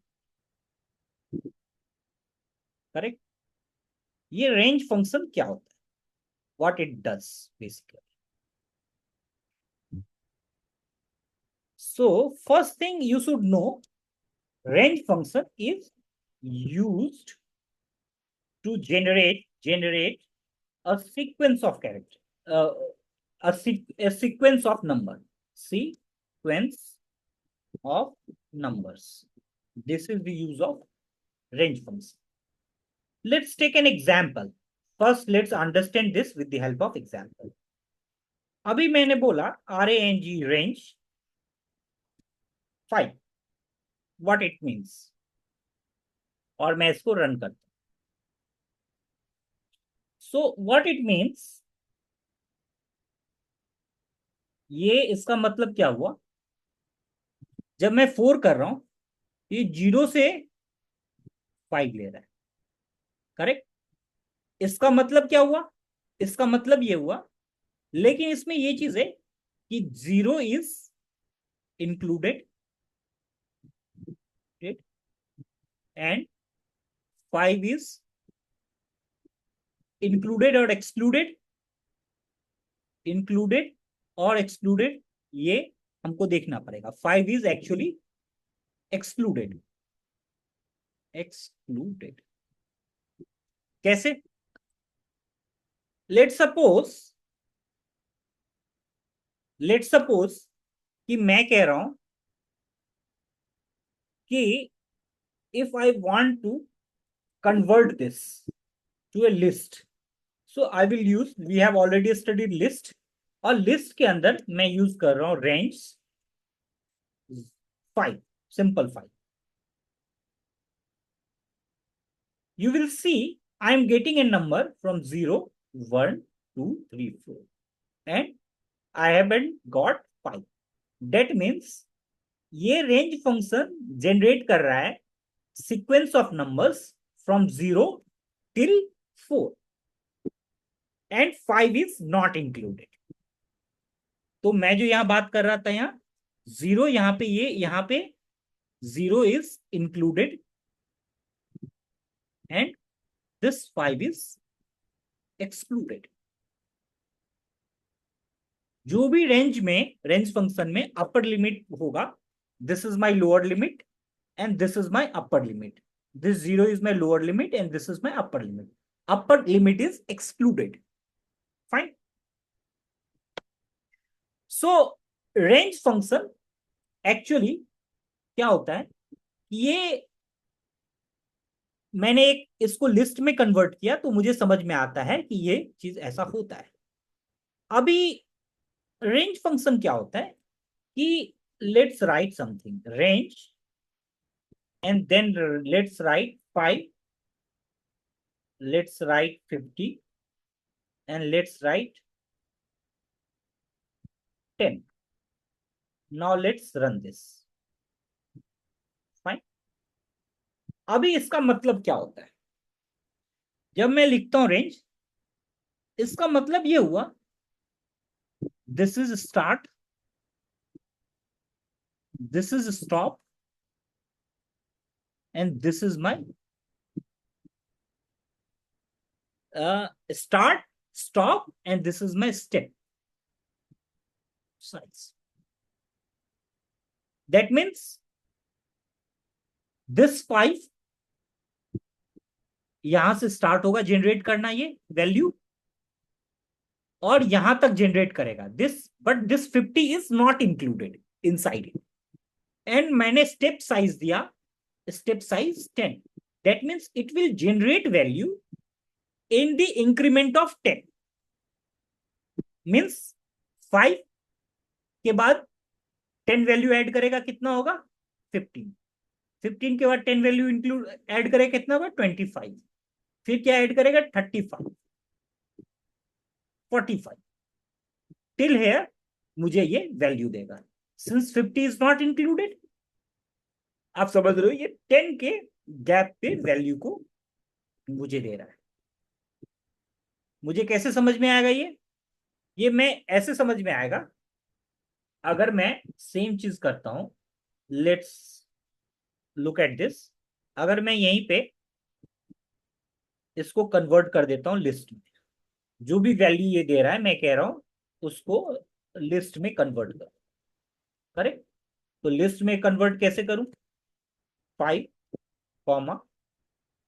correct? ये range function क्या होता है, what it does basically? So first thing you should know, range function is used to generate a sequence of character, a sequence of number, sequence of numbers. This is the use of range function. Let's take an example. First, let's understand this with the help of example. अभी मैंने बोला range 5, what it means, और मैं इसको run करता हूं। So what it means, ये इसका मतलब क्या हुआ, जब मैं 4 कर रहा हूं, ये 0 से 5 ले रहा है, करेक्ट? इसका मतलब क्या हुआ, इसका मतलब ये हुआ, लेकिन इसमें ये चीज है कि 0 is included and 5 is included और एक्सक्लूडेड, इंक्लूडेड और एक्सक्लूडेड, ये हमको देखना पड़ेगा। 5 इज एक्चुअली एक्सक्लूडेड एक्सक्लूडेड कैसे? लेट्स सपोज कि मैं कह रहा हूं कि if I want to convert this to a list, so I will use, we have already studied list, और list के अंदर मैं यूज कर रहा हूं range 5, simple 5. You will see I am getting a number from 0, 1, 2, 3, 4 and I haven't got 5. That means ये range function generate कर रहा है sequence of numbers from 0 till 4 and 5 is not included. तो मैं जो यहां बात कर रहा था, यहां 0, यहां पे ये, यहां पे 0 is included and this 5 is excluded. जो भी रेंज फंक्शन में अपर लिमिट होगा, this is my lower limit and this is my upper limit. This 0 is my lower limit and this is my upper limit. Upper limit is excluded. Fine. So range function actually क्या होता है, ये मैंने एक इसको list में convert किया तो मुझे समझ में आता है कि ये चीज ऐसा होता है. अभी रेंज फंक्शन क्या होता है कि let's write something range and then let's write 5, let's write 50 and let's write 10. Now let's run this. Fine. अभी इसका मतलब क्या होता है, जब मैं लिखता हूं रेंज, इसका मतलब ये हुआ this is start, this is stop and this is my start, stop and this is my step size. That means this 5 यहां से स्टार्ट होगा जनरेट करना ये वैल्यू और यहां तक जनरेट करेगा this, but this 50 is not included inside it. And मैंने स्टेप साइज दिया, step size 10. That means it will generate value in the increment of 10. Means 5 के बाद 10 वैल्यू ऐड करेगा, कितना होगा 15. 15 के बाद 10 वैल्यू इंक्लूड ऐड करेगा, कितना होगा 25. फिर क्या ऐड करेगा 35, 45 टिल हेयर मुझे ये वैल्यू देगा. सिंस 50 इज नॉट इंक्लूडेड, आप समझ रहे हो, ये 10 के गैप पे वैल्यू को मुझे दे रहा है. मुझे कैसे समझ में आएगा ये मैं ऐसे समझ में आएगा अगर मैं सेम चीज करता हूं. Let's look at this. अगर मैं यहीं पे इसको कन्वर्ट कर देता हूं लिस्ट में, जो भी वैल्यू ये दे रहा है मैं कह रहा हूं उसको लिस्ट में कन्वर्ट करो. करेक्ट? तो लिस्ट में कन्वर्ट कैसे करूं, 5,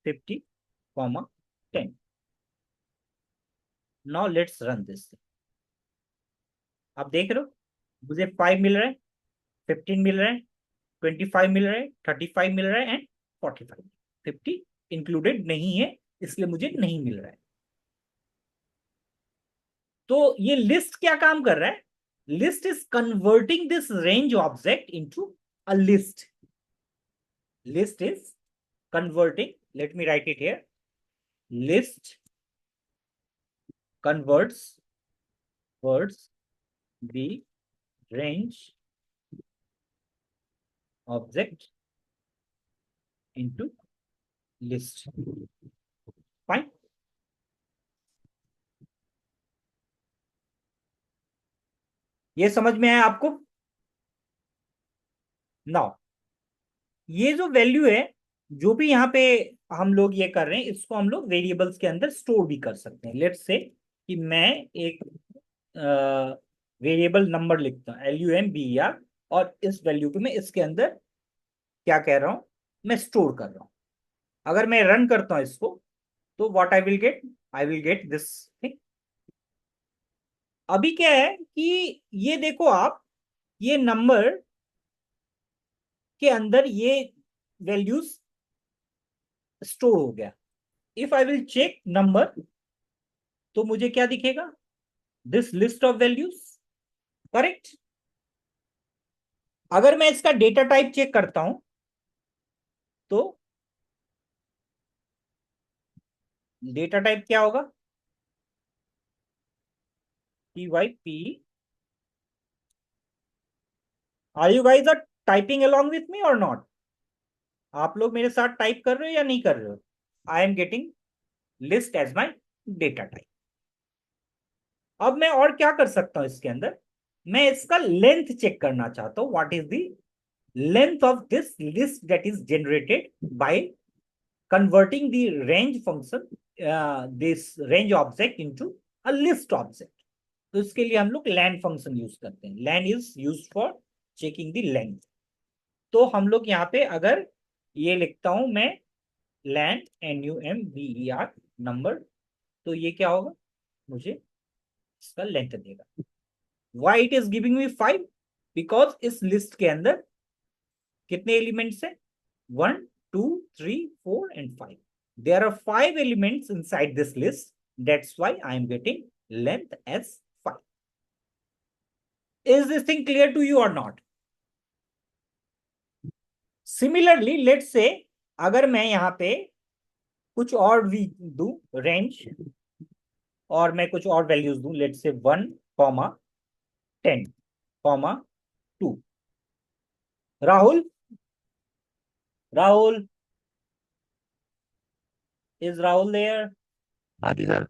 50, 10. Now let's run this. आप देख रहे हो मुझे 5 मिल रहा है, 15 मिल रहा है, 25 मिल रहा है, 35 मिल रहा है एंड 45. 50 इंक्लूडेड नहीं है इसलिए मुझे नहीं मिल रहा है. तो ये लिस्ट क्या काम कर रहा है, list is converting this range object into a list. List is converting, let me write it here, list converts the range object into list. Fine. ये समझ में आया आपको? नाउ ये जो वैल्यू है, जो भी यहाँ पे हम लोग ये कर रहे हैं, इसको हम लोग वेरिएबल्स के अंदर स्टोर भी कर सकते हैं. लेट्स से कि मैं एक वेरिएबल नंबर लिखता हूँ LUMBER और इस वैल्यू को मैं इसके अंदर क्या कह रहा हूँ, मैं स्टोर कर रहा हूँ. अगर मैं रन करता हूं इसको तो what I will get this thing. अभी क्या है कि ये देखो आप, ये नंबर के अंदर ये वैल्यूज स्टोर हो गया। If I will check number तो मुझे क्या दिखेगा, this list of values, correct. अगर मैं इसका डेटा टाइप चेक करता हूं तो डेटा टाइप क्या होगा, py are you guys are typing along with me और नॉट? आप लोग मेरे साथ टाइप कर रहे हो या नहीं कर रहे हो? I am getting list as my data type. अब मैं और क्या कर सकता हूं इसके अंदर, मैं इसका लेंथ चेक करना चाहता हूं, what is the length of this list that is generated by converting the range function, this range object into a list object. तो इसके लिए हम लोग लैन फंक्शन यूज करते हैं। Len is use for checking the length. तो हम लोग यहाँ पे अगर ये लिखता हूं मैं लैन NUMBER नंबर, तो ये क्या होगा, मुझे इसका लेंथ देगा। Why it is giving me 5? Because इस लिस्ट के अंदर कितने एलिमेंट्स है, 1 2 3 4 and 5। There are 5 elements inside this list, that's why I am getting length as 5। Is this thing clear to you और नॉट? सिमिलरली लेट्स से अगर मैं यहां पे कुछ और भी दूं रेंज, और मैं कुछ और वैल्यूज दूं, let's say 1 comma 10 comma 2। Rahul, Rahul, is Rahul there? हाँ जी सर।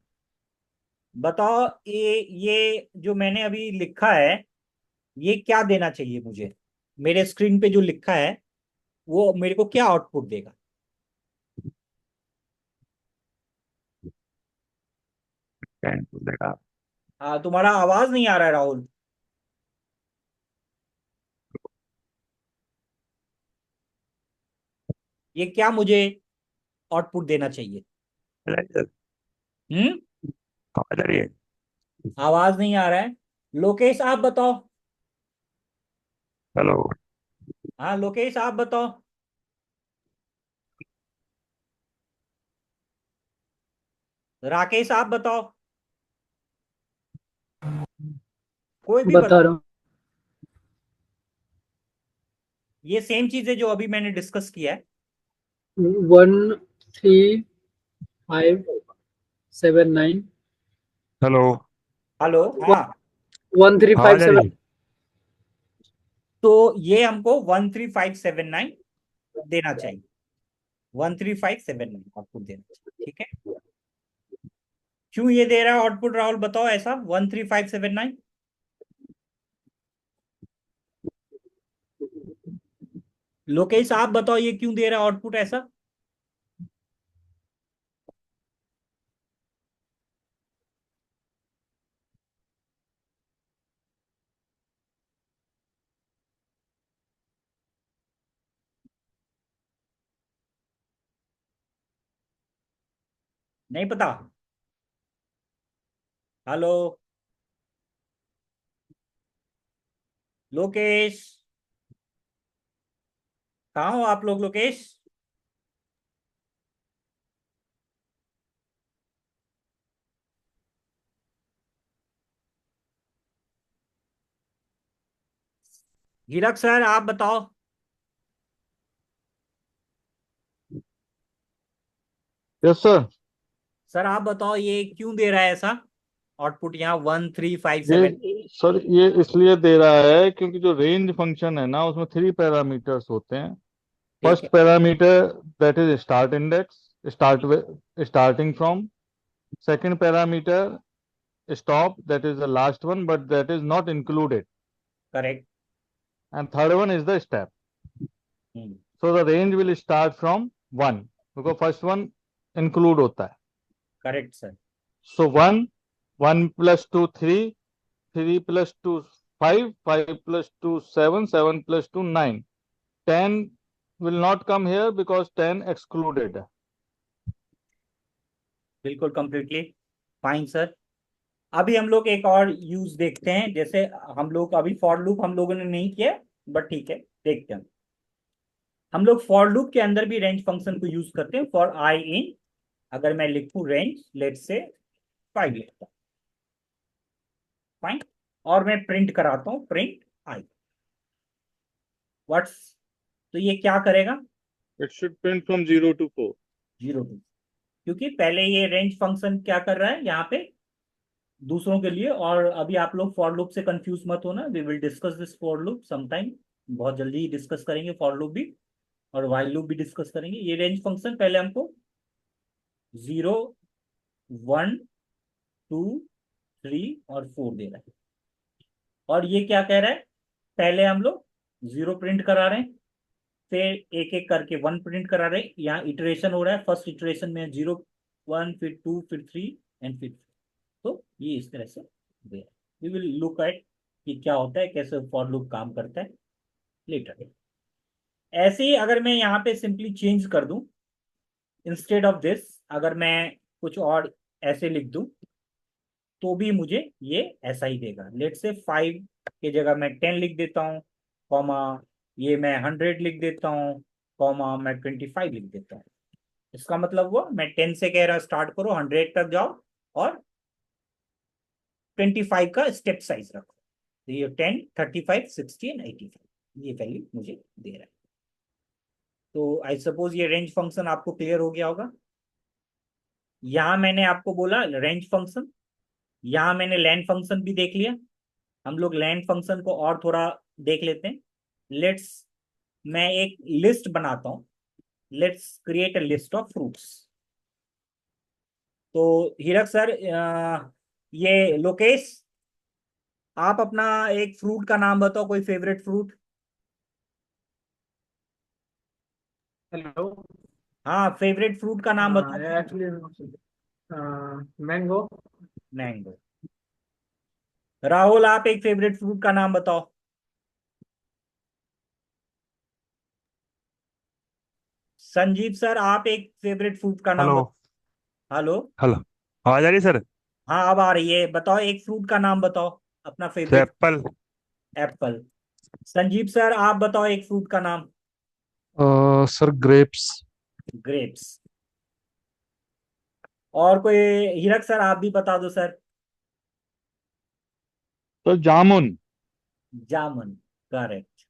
बताओ, ये जो मैंने अभी लिखा है ये क्या देना चाहिए मुझे? मेरे स्क्रीन पे जो लिखा है वो मेरे को क्या आउटपुट देगा? 10 देगा। तुम्हारा आवाज नहीं आ रहा है राहुल। ये क्या मुझे आउटपुट देना चाहिए? हम्म, चलिए। आवाज नहीं आ रहा है। लोकेश आप बताओ। हेलो। हाँ लोकेश आप बताओ। राकेश आप बताओ। कोई भी बता रहा बताओ। हूँ। ये सेम चीज है जो अभी मैंने डिस्कस किया है। 1357 हेलो। हेलो, हाँ। 1357 जी। तो ये हमको 13579 देना चाहिए। 13579 आउटपुट देना चाहिए, ठीक है। क्यों ये दे रहा है आउटपुट राहुल, बताओ ऐसा 13579? लोकेश आप बताओ ये क्यों दे रहा है आउटपुट ऐसा? नहीं पता? हेलो लोकेश, कहाँ हो आप लोग? लोकेश, हीरक सर आप बताओ। Yes sir. सर आप बताओ ये क्यों दे रहा है ऐसा आउटपुट यहाँ 1357? ये सर ये इसलिए दे रहा है क्योंकि जो रेंज फंक्शन है ना उसमें 3 पैरामीटर्स होते हैं। ठीक फर्स्ट है, parameter that is start index, starting from. Second parameter stop, that is the last one but that is not included, correct. and third one is the step. So the range will start from 1 because first one include hota hai. Correct sir. So 1 plus 2 3 plus 2 5 plus 2 7 plus 2 9, 10 will not come here because 10 excluded. बिल्कुल completely fine sir. अभी हम लोग एक और use देखते हैं, जैसे हम लोग अभी फॉर लूप हम लोगों ने नहीं किया, बट ठीक है देखते हैं। हम लोग फॉर लूप के अंदर भी रेंज फंक्शन को यूज करते हैं। फॉर आई इन, अगर मैं लिखूं रेंज, लेट्स से 5 लिखता हूं, फाइन, और मैं प्रिंट कराता हूं प्रिंट आई व्हाट्स, तो ये क्या करेगा? It should print from 0 to 4. 0 2, क्योंकि पहले ये रेंज फंक्शन क्या कर रहा है यहाँ पे दूसरों के लिए। और अभी आप लोग फॉर लूप से कंफ्यूज मत होना, we will discuss this for loop sometime, बहुत जल्दी ही डिस्कस करेंगे फॉर लूप भी, और वाइल लूप भी डिस्कस करेंगे। ये रेंज फंक्शन पहले हमको 0 1 2 3 और 4 दे रहा है, और ये क्या कह रहा है? पहले हम लोग 0 प्रिंट करा रहे हैं, फिर एक एक करके 1 प्रिंट करा रहे हैं। यहाँ इटरेशन हो रहा है, फर्स्ट इटरेशन में 0 1 फिर 2 फिर 3 एंड फिर, तो ये इस तरह से दे रहा है। वी विल लुक एट कि क्या होता है, कैसे फॉर लूप काम करता है लेटर। ऐसे ही अगर मैं यहाँ पे सिंपली चेंज कर दूं, इंस्टेड ऑफ दिस अगर मैं कुछ और ऐसे लिख दूं, तो भी मुझे ये ऐसा ही देगा। लेट से 5 की जगह मैं 10 लिख देता हूँ, कॉमा ये मैं 100 लिख देता हूँ, कॉमा मैं 25 लिख देता हूँ। इसका मतलब हुआ मैं 10 से कह रहा स्टार्ट करो, 100 तक जाओ, और 25 का स्टेप साइज रखो। तो ये 10 35 60 एंड 85 ये वैल्यू मुझे दे रहा है। तो आई सपोज ये रेंज फंक्शन आपको क्लियर हो गया होगा। यहां मैंने आपको बोला रेंज फंक्शन, यहां मैंने लैन फंक्शन भी देख लिया। हम लोग लैन फंक्शन को और थोड़ा देख लेते हैं। लेट्स, मैं एक लिस्ट बनाता हूं, let's create a list of fruits. तो हीरक सर, ये लोकेश, आप अपना एक फ्रूट का नाम बताओ, कोई फेवरेट फ्रूट। हेलो। हाँ, फेवरेट फ्रूट का नाम बताओ। Actually mango. मैंगो। राहुल, आप एक फेवरेट फ्रूट का नाम बताओ। संजीव सर, आप एक फेवरेट फ्रूट का नाम हेलो। बताओ। हेलो। हेलो, आवाज आ रही है सर? हाँ अब आ रही है, बताओ एक फ्रूट का नाम बताओ, अपना sir favourite. Apple. Apple. Sanjeev sir, आप बताओ एक फ्रूट का नाम। Sir grapes. ग्रेप्स। और कोई, हीरक सर आप भी बता दो सर। तो जामुन। जामुन। करेक्ट।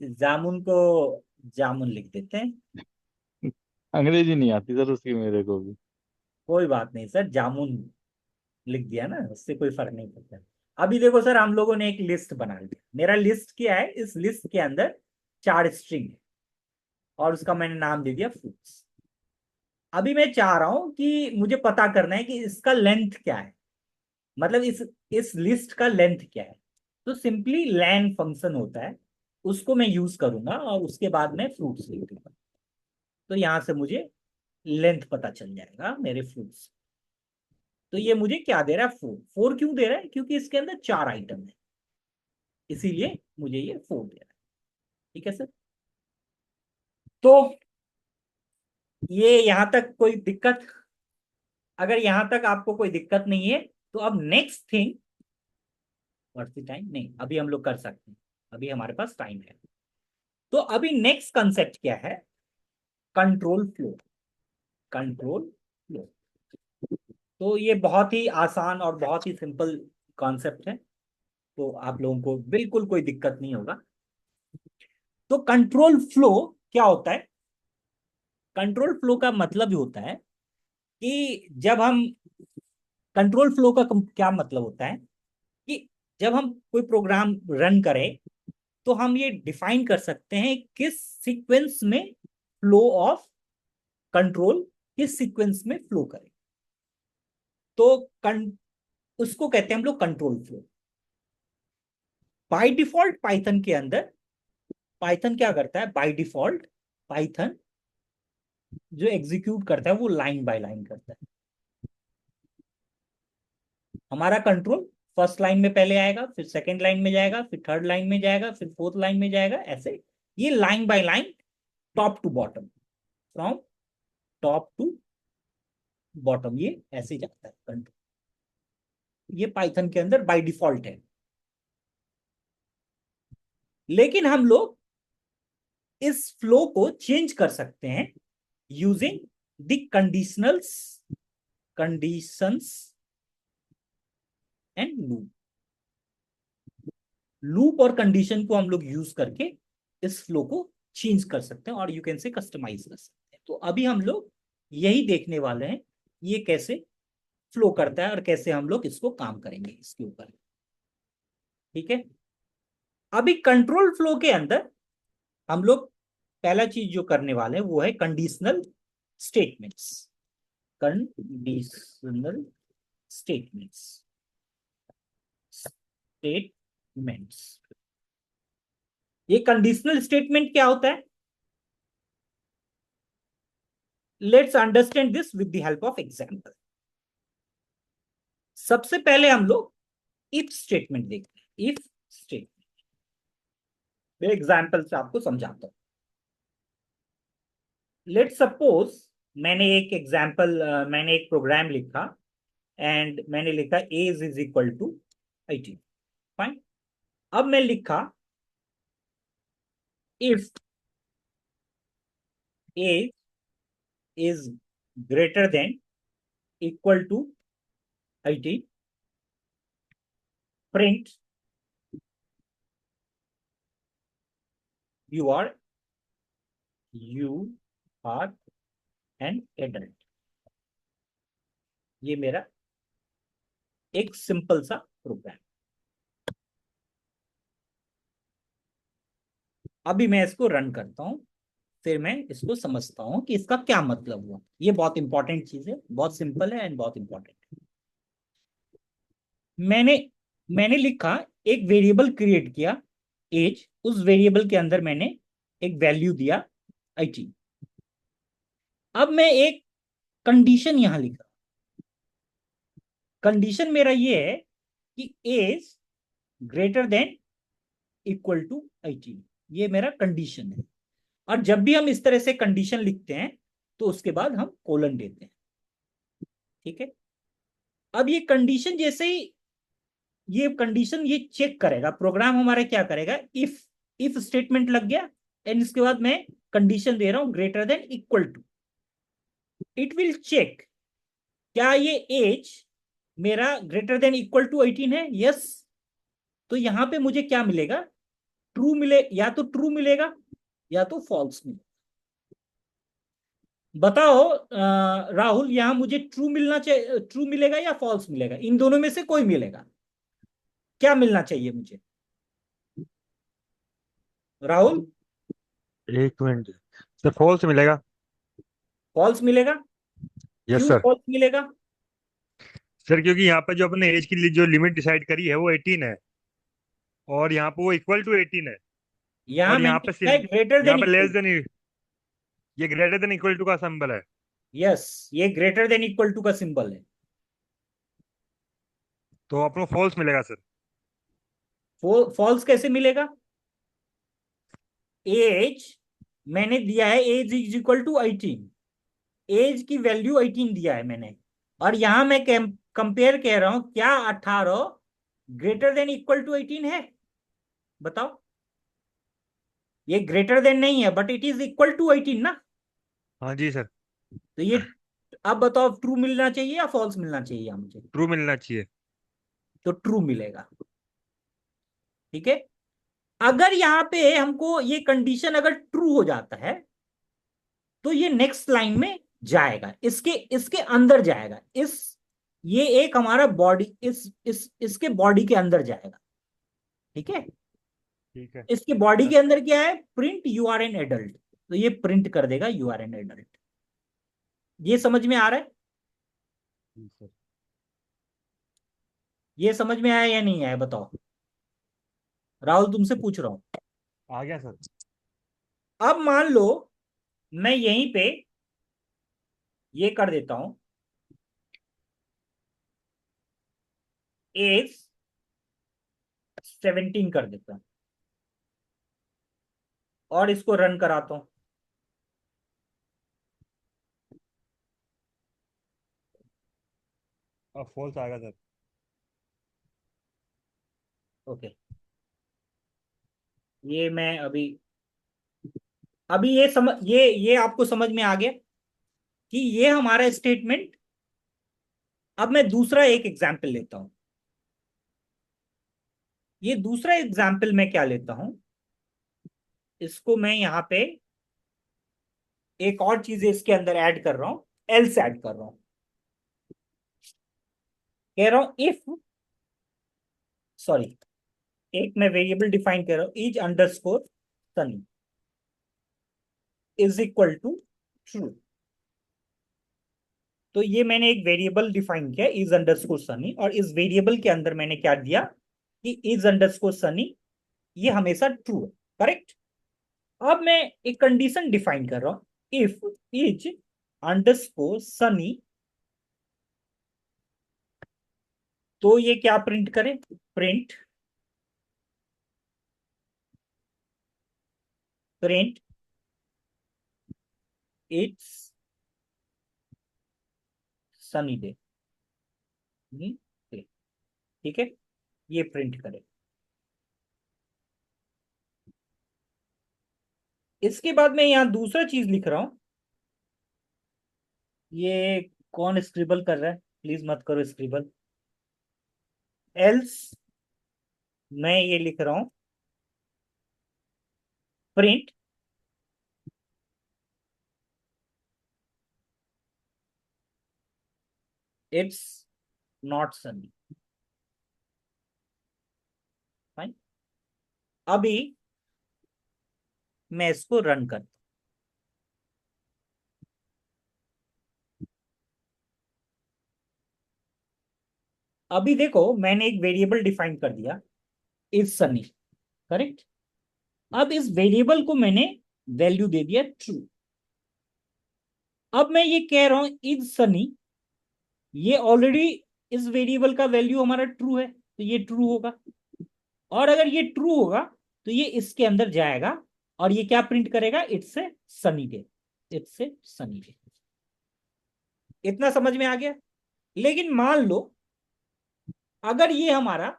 जामुन को जामुन लिख देते हैं। अंग्रेजी नहीं आती सर उसकी मेरे को भी। कोई बात नहीं सर, जामुन लिख दिया ना, उससे कोई फर्क नहीं पड़ता। अभी देखो सर, हम लोगों ने एक लिस्ट बना ली। मेरा लिस्ट क्या है, इस लिस्ट के अंदर 4 स्ट्रिंग है, और उसका मैंने नाम दे दिया फ्रूट्स। अभी मैं चाह रहा हूं कि मुझे पता करना है कि इसका लेंथ क्या है, मतलब इस लिस्ट का लेंथ क्या है। तो सिंपली लैन फंक्शन होता है, उसको मैं यूज करूंगा, और उसके बाद मैं फ्रूट्स लिख दूंगा। तो यहां से मुझे लेंथ पता चल जाएगा मेरे फ्रूट्स। तो ये मुझे क्या दे रहा है? 4। 4 क्यों दे रहा है? क्योंकि इसके अंदर 4 आइटम है, इसीलिए मुझे ये 4 दे रहा है। ठीक है सर। तो ये यहां तक कोई दिक्कत? अगर यहां तक आपको कोई दिक्कत नहीं है, तो अब next thing, what's the time, नहीं अभी हम लोग कर सकते हैं, अभी हमारे पास टाइम है। तो अभी नेक्स्ट कंसेप्ट क्या है? Control flow. Control flow. तो ये बहुत ही आसान और बहुत ही सिंपल कॉन्सेप्ट है, तो आप लोगों को बिल्कुल कोई दिक्कत नहीं होगा। तो कंट्रोल फ्लो क्या होता है? कंट्रोल फ्लो का मतलब ही होता है कि जब हम, कंट्रोल फ्लो का क्या मतलब होता है कि जब हम कोई प्रोग्राम रन करें, तो हम ये डिफाइन कर सकते हैं किस सीक्वेंस में फ्लो ऑफ कंट्रोल, किस सीक्वेंस में फ्लो करें। तो उसको कहते हैं हम लोग control flow. By default Python के अंदर, पाइथन क्या करता है बाय डिफॉल्ट? पाइथन जो एग्जीक्यूट करता है वो लाइन बाय लाइन करता है। हमारा कंट्रोल फर्स्ट लाइन में पहले आएगा, फिर सेकंड लाइन में जाएगा, फिर थर्ड लाइन में जाएगा, फिर फोर्थ लाइन में जाएगा, ऐसे ये line by line, top to bottom, from top to bottom, ये ऐसे जाता है कंट्रोल। ये पाइथन के अंदर बाय डिफॉल्ट है, लेकिन हम लोग इस फ्लो को चेंज कर सकते हैं using the conditions and loop. Loop और कंडीशन को हम लोग यूज करके इस फ्लो को चेंज कर सकते हैं और यू कैन से कस्टमाइज कर सकते हैं। तो अभी हम लोग यही देखने वाले हैं ये कैसे फ्लो करता है और कैसे हम लोग इसको काम करेंगे इसके ऊपर। ठीक है, अभी कंट्रोल फ्लो के अंदर हम लोग पहला चीज जो करने वाले हैं वो है conditional statements. Conditional statements statements ये कंडीशनल स्टेटमेंट क्या होता है? Let's understand this with the help of example. सबसे पहले हम लोग इफ स्टेटमेंट देखते हैं। इफ स्टेटमेंट एग्जांपल से आपको समझाता हूं। लेट्स सपोज मैंने एक प्रोग्राम लिखा एंड मैंने लिखा age is equal to 18। Fine. अब मैं लिखा if age is greater than equal to 18, print you are an adult। ये मेरा एक सिंपल सा प्रोग्राम। अभी मैं इसको रन करता हूं, फिर मैं इसको समझता हूं कि इसका क्या मतलब हुआ। ये बहुत इंपॉर्टेंट चीज है, बहुत सिंपल है एंड बहुत इंपॉर्टेंट है। मैंने लिखा, एक वेरिएबल क्रिएट किया एज, उस वेरिएबल के अंदर मैंने एक वैल्यू दिया 18। अब मैं एक कंडीशन यहां लिखा। कंडीशन मेरा ये है कि age greater than equal to 18, ये मेरा कंडीशन है। और जब भी हम इस तरह से कंडीशन लिखते हैं तो उसके बाद हम कोलन देते हैं। ठीक है, अब ये कंडीशन जैसे ही ये कंडीशन ये चेक करेगा, प्रोग्राम हमारा क्या करेगा, इफ स्टेटमेंट लग गया एंड इसके बाद मैं कंडीशन दे रहा हूं greater than equal to, it will check क्या ये एज मेरा ग्रेटर देन इक्वल टू 18 है। यस, तो यहां पे मुझे क्या मिलेगा, ट्रू मिले, या तो ट्रू मिलेगा या तो फॉल्स मिलेगा। बताओ राहुल, यहां मुझे ट्रू मिलना चाहिए, ट्रू मिलेगा या फॉल्स मिलेगा? इन दोनों में से कोई मिलेगा, क्या मिलना चाहिए मुझे राहुल? एक मिनट सर, फॉल्स मिलेगा। फॉल्स मिलेगा? यस क्यों सर। फॉल्स मिलेगा? सर क्योंकि यहाँ पर जो अपने एज की जो लिमिट डिसाइड करी है वो 18 है, और यहाँ पर वो इक्वल टू 18 है, यहां और मैंने यहाँ पर लिखा है सिर्फ ग्रेटर यहाँ देन पर लेस इक्वल। देन, ये ग्रेटर देन इक्वल टू का सिंबल है। यस, ये ग्रेटर देन इक्वल टू का सिंबल है। तो अपने फॉल्स मिलेगा सर। फॉल्स कैसे मिलेगा? एज मैंने दिया है age is equal to 18, age की वैल्यू 18 दिया है मैंने, और यहां मैं कंपेयर कह रहा हूं क्या 18 ग्रेटर देन इक्वल टू 18 है? बताओ, ये ग्रेटर देन नहीं है but it is equal to 18 ना। हाँ जी सर। तो ये, अब बताओ ट्रू मिलना चाहिए या फॉल्स मिलना चाहिए यहाँ मुझे? ट्रू मिलना चाहिए। तो ट्रू मिलेगा। ठीक है, अगर यहाँ पे हमको ये कंडीशन अगर ट्रू हो जाता है तो ये नेक्स्ट लाइन में जाएगा, इसके इसके अंदर जाएगा, ये एक हमारा बॉडी इसके बॉडी के अंदर जाएगा। ठीक है, ठीक है इसके बॉडी सर। के अंदर क्या है, print you are an adult, तो ये प्रिंट कर देगा यू आर एन एडल्ट। ये समझ में आ रहा है? जी सर। ये समझ में आया या नहीं आया बताओ? राहुल तुमसे पूछ रहा हूं। आ गया सर। अब मान लो मैं यहीं पे ये कर देता हूं, एज 17 कर देता हूं और इसको रन कराता हूं। फॉल्स आएगा सर। ओके, ये मैं अभी अभी ये आपको समझ में आ गया कि ये हमारा स्टेटमेंट। अब मैं दूसरा एक एग्जाम्पल लेता हूं। ये दूसरा एग्जाम्पल मैं क्या लेता हूं, इसको मैं यहां पे एक और चीज इसके अंदर ऐड कर रहा हूं, एल्स ऐड कर रहा हूं। कह रहा हूं इफ, सॉरी, एक मैं वेरिएबल डिफाइन कर रहा हूं, is underscore sunny is equal to true. तो ये मैंने एक वेरिएबल डिफाइन किया इज अंडरस्कोर सनी, और इस वेरिएबल के अंदर मैंने क्या दिया कि इज अंडरस्कोर सनी ये हमेशा ट्रू है, करेक्ट। अब मैं एक कंडीशन डिफाइन कर रहा हूं, इफ इज अंडरस्कोर सनी, तो ये क्या प्रिंट करे, print print it's sunny day. ठीक है, ये प्रिंट करे। इसके बाद मैं यहां दूसरा चीज लिख रहा हूं, ये कौन स्क्रिबल कर रहा है, प्लीज मत करो स्क्रिबल। एल्स मैं ये लिख रहा हूं, print it's not Sunny. Fine, अभी मैं इसको रन करता हूं। अभी देखो मैंने एक वेरिएबल डिफाइन कर दिया इज सनी, करेक्ट। अब इस वेरिएबल को मैंने वैल्यू दे दिया ट्रू। अब मैं ये कह रहा हूं इज सनी, ये ऑलरेडी इस वेरिएबल का वैल्यू हमारा ट्रू है, तो ये ट्रू होगा। और अगर ये ट्रू होगा तो ये इसके अंदर जाएगा और ये क्या प्रिंट करेगा, it's a sunny day, it's a sunny day. इतना समझ में आ गया। लेकिन मान लो अगर ये हमारा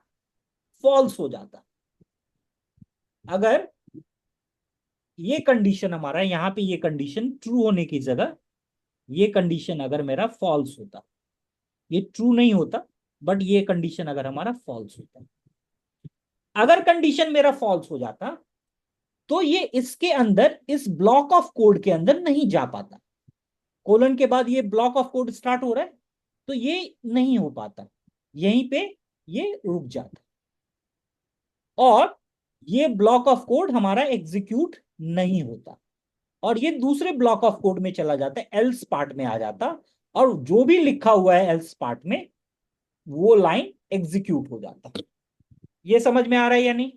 फॉल्स हो जाता, अगर ये कंडीशन हमारा यहां पे, ये कंडीशन ट्रू होने की जगह ये कंडीशन अगर मेरा फॉल्स होता, ये ट्रू नहीं होता, बट ये कंडीशन अगर हमारा फॉल्स होता, अगर कंडीशन मेरा फॉल्स हो जाता तो ये इसके अंदर इस ब्लॉक ऑफ कोड के अंदर नहीं जा पाता। कोलन के बाद ये ब्लॉक ऑफ कोड स्टार्ट हो रहा है, तो ये नहीं हो पाता, यहीं पे ये रुक जाता और ये ब्लॉक ऑफ कोड हमारा एग्जीक्यूट नहीं होता और ये दूसरे ब्लॉक ऑफ कोड में चला जाता है, एल्स पार्ट में आ जाता, और जो भी लिखा हुआ है एल्स पार्ट में वो लाइन एग्जीक्यूट हो जाता। ये समझ में आ रहा है या नहीं?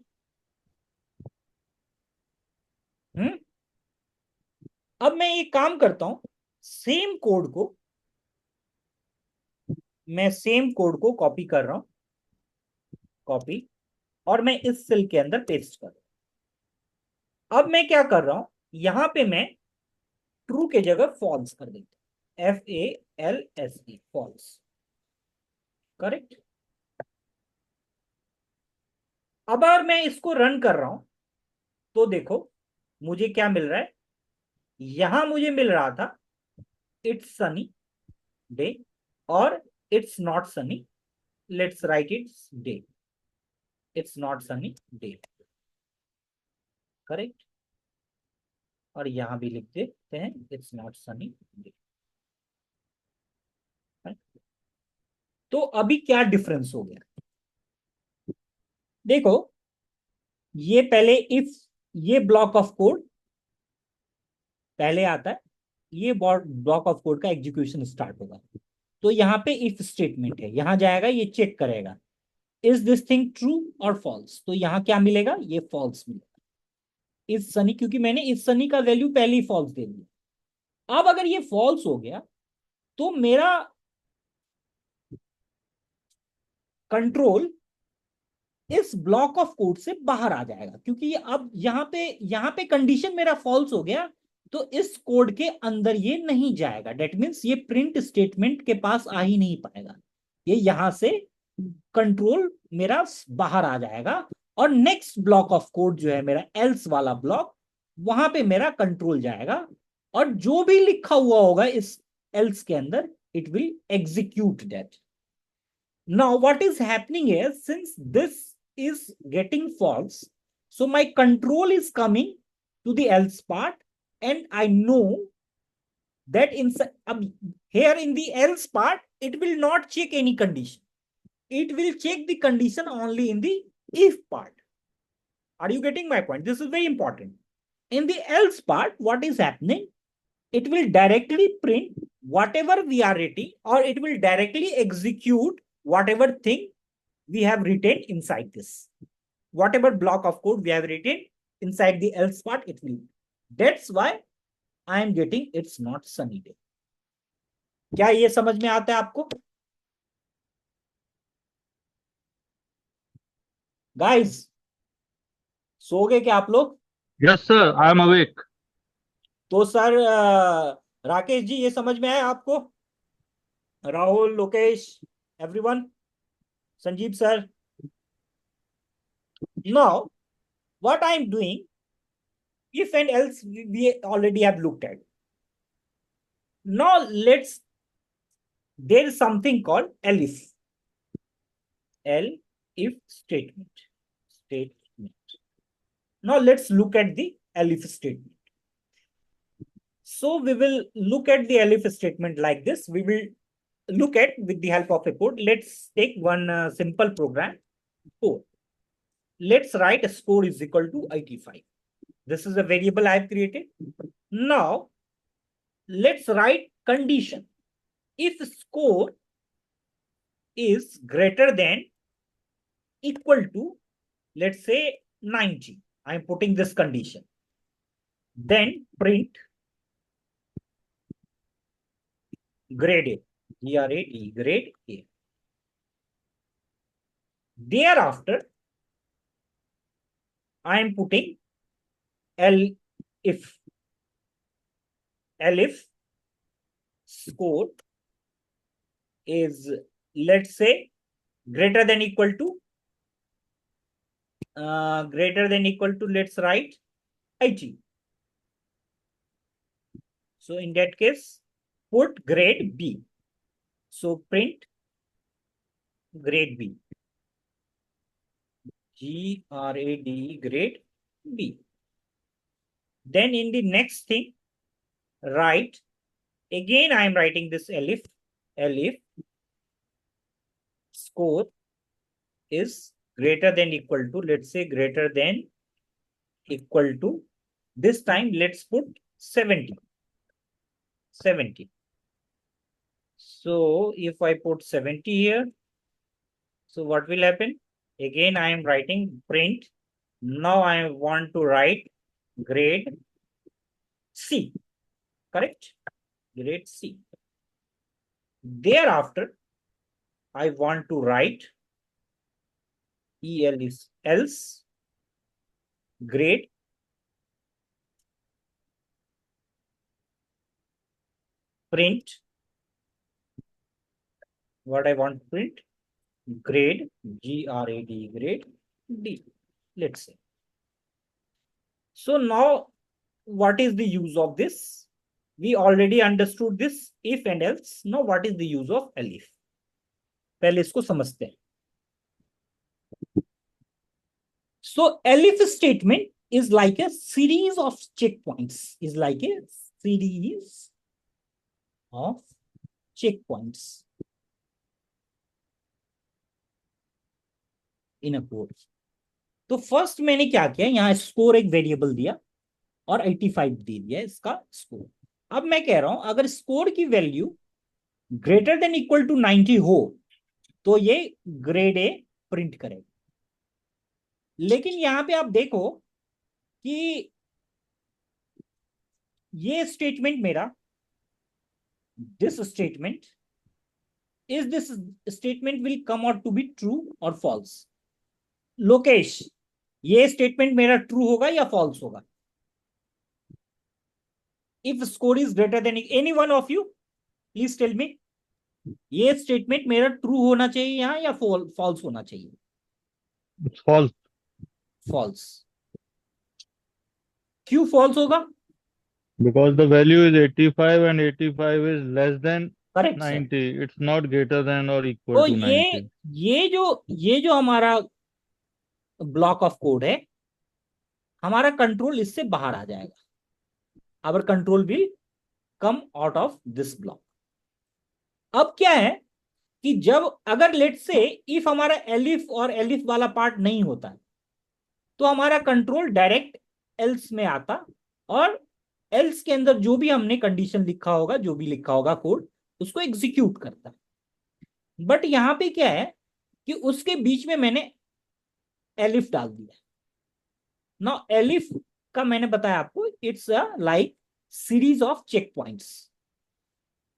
अब मैं ये काम करता हूं, सेम कोड को मैं सेम कोड को कॉपी कर रहा हूं, कॉपी, और मैं इस सेल के अंदर पेस्ट कर रहा हूं। अब मैं क्या कर रहा हूं, यहां पे मैं ट्रू के जगह फॉल्स कर देता हूं, FALSE, फॉल्स, करेक्ट। अब अगर मैं इसको रन कर रहा हूं तो देखो मुझे क्या मिल रहा है, यहां मुझे मिल रहा था इट्स सनी डे और it's not Sunny, let's write it's day, it's not sunny day, correct. और यहां भी लिख देते हैं इट्स नॉट सनी डे। तो अभी क्या डिफरेंस हो गया, देखो ये पहले इफ ये ब्लॉक ऑफ कोड पहले आता है, ये ब्लॉक ऑफ कोड का एग्जीक्यूशन स्टार्ट होगा, तो यहाँ पे इफ स्टेटमेंट है, यहां जाएगा, ये चेक करेगा इज दिस थिंग ट्रू और फॉल्स, तो यहां क्या मिलेगा, ये फॉल्स मिलेगा, इज सनी, क्योंकि मैंने इज सनी का वैल्यू पहले ही फॉल्स दे दिया। अब अगर ये फॉल्स हो गया तो मेरा कंट्रोल इस ब्लॉक ऑफ कोड से बाहर आ जाएगा, क्योंकि अब यहां पे कंडीशन मेरा फॉल्स हो गया, तो इस कोड के अंदर ये नहीं जाएगा। डेट मीन्स ये प्रिंट स्टेटमेंट के पास आ ही नहीं पाएगा, ये यहां से कंट्रोल मेरा बाहर आ जाएगा और नेक्स्ट ब्लॉक ऑफ कोड जो है मेरा एल्स वाला ब्लॉक, वहां पे मेरा कंट्रोल जाएगा और जो भी लिखा हुआ होगा इस एल्स के अंदर it will execute that. Now what is happening is, since this is getting false, so my control is coming to the else part, and I know that here in the else part it will not check any condition, it will check the condition only in the if part. Are you getting my point? This is very important. In the else part, what is happening, it will directly print whatever we are writing, or it will directly execute whatever thing we have written inside this. Whatever block of code we have written inside the else part, it will. That's why I am getting it's not sunny day. क्या ये समझ में आता है आपको? Guys, सो गए क्या आप लोग? Yes, sir. I am awake. तो सर राकेश जी ये समझ में आया आपको? Rahul, Lokesh, everyone, Sanjeev sir. Now what I am doing, if and else we already have looked at. Now there is something called elif statement. Now let's look at the elif statement. So we will look at the elif statement like this. We will look at with the help of a code. Let's take one simple program. Code. Let's write a score is equal to 85. This is a variable I have created. Now let's write condition. If score is greater than equal to, let's say 90, I am putting this condition. Then print grade A, grade grade A. Thereafter, I am putting elif score is, let's say, greater than equal to, let's write 80. So in that case, put grade B. So print grade B, grade B. Then in the next thing, write, again I am writing this elif score is greater than equal to, let's say greater than equal to, this time let's put 70. So if I put 70 here, so what will happen? Again I am writing print. Now I want to write grade C, correct? Grade C. Thereafter, I want to write else grade print. What I want to print? Grade grade D, let's say. So now what is the use of this? We already understood this if and else. Now what is the use of elif? पहले इसको समझते हैं. So elif statement is like a series of checkpoints. Is like a series of checkpoints in a code. तो first मैंने क्या किया, यहाँ score एक वेरिएबल दिया और 85 दे दिया इसका स्कोर. अब मैं कह रहा हूं अगर स्कोर की value greater than equal to 90 हो तो ये ग्रेड ए प्रिंट करेगा. लेकिन यहां पे आप देखो कि ये स्टेटमेंट मेरा, this statement will come out to be true or false. Lokesh, ये स्टेटमेंट मेरा ट्रू होगा या फॉल्स होगा? If score is greater than any one of you, please tell me. ये स्टेटमेंट मेरा ट्रू होना चाहिए यहाँ या फॉल्स होना चाहिए? It's false. फॉल्स। क्यों फॉल्स होगा? Because the value is 85 and 85 is less than correct sir. 90. It's not greater than or equal तो to 90. ये जो हमारा ब्लॉक ऑफ कोड है, हमारा कंट्रोल इससे बाहर आ जाएगा। Our control will come out of this block. अब क्या है कि जब अगर लेट से इफ हमारा एलिफ और एलिफ वाला पार्ट नहीं होता है, तो हमारा कंट्रोल डायरेक्ट एल्स में आता, और एल्स के अंदर जो भी हमने कंडीशन लिखा होगा, जो भी लिखा होगा कोड, उसको एग्जीक्यूट करता है। बट यहां पे क्या है कि उसके बीच में मैंने एलिफ डाल दिया। नाउ एलिफ का मैंने बताया आपको, it's like series of check points.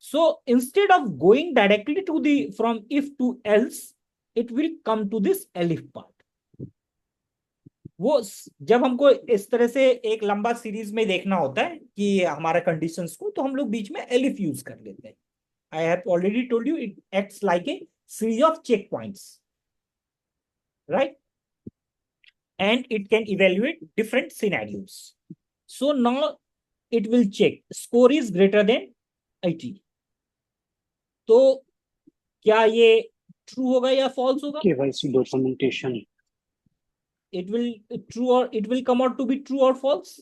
So instead of going directly to the from if to else, it will come to this elif part. वो जब हमको इस तरह से एक लंबा सीरीज में देखना होता है कि हमारा कंडीशंस को, तो हम लोग बीच में एलिफ यूज कर लेते हैं। I have already told you it acts like a series of check points, right? And it can evaluate different scenarios. So now it will check score is greater than 80। तो क्या ये true होगा या false होगा? KYC documentation. It will true, or it will come out to be true or false?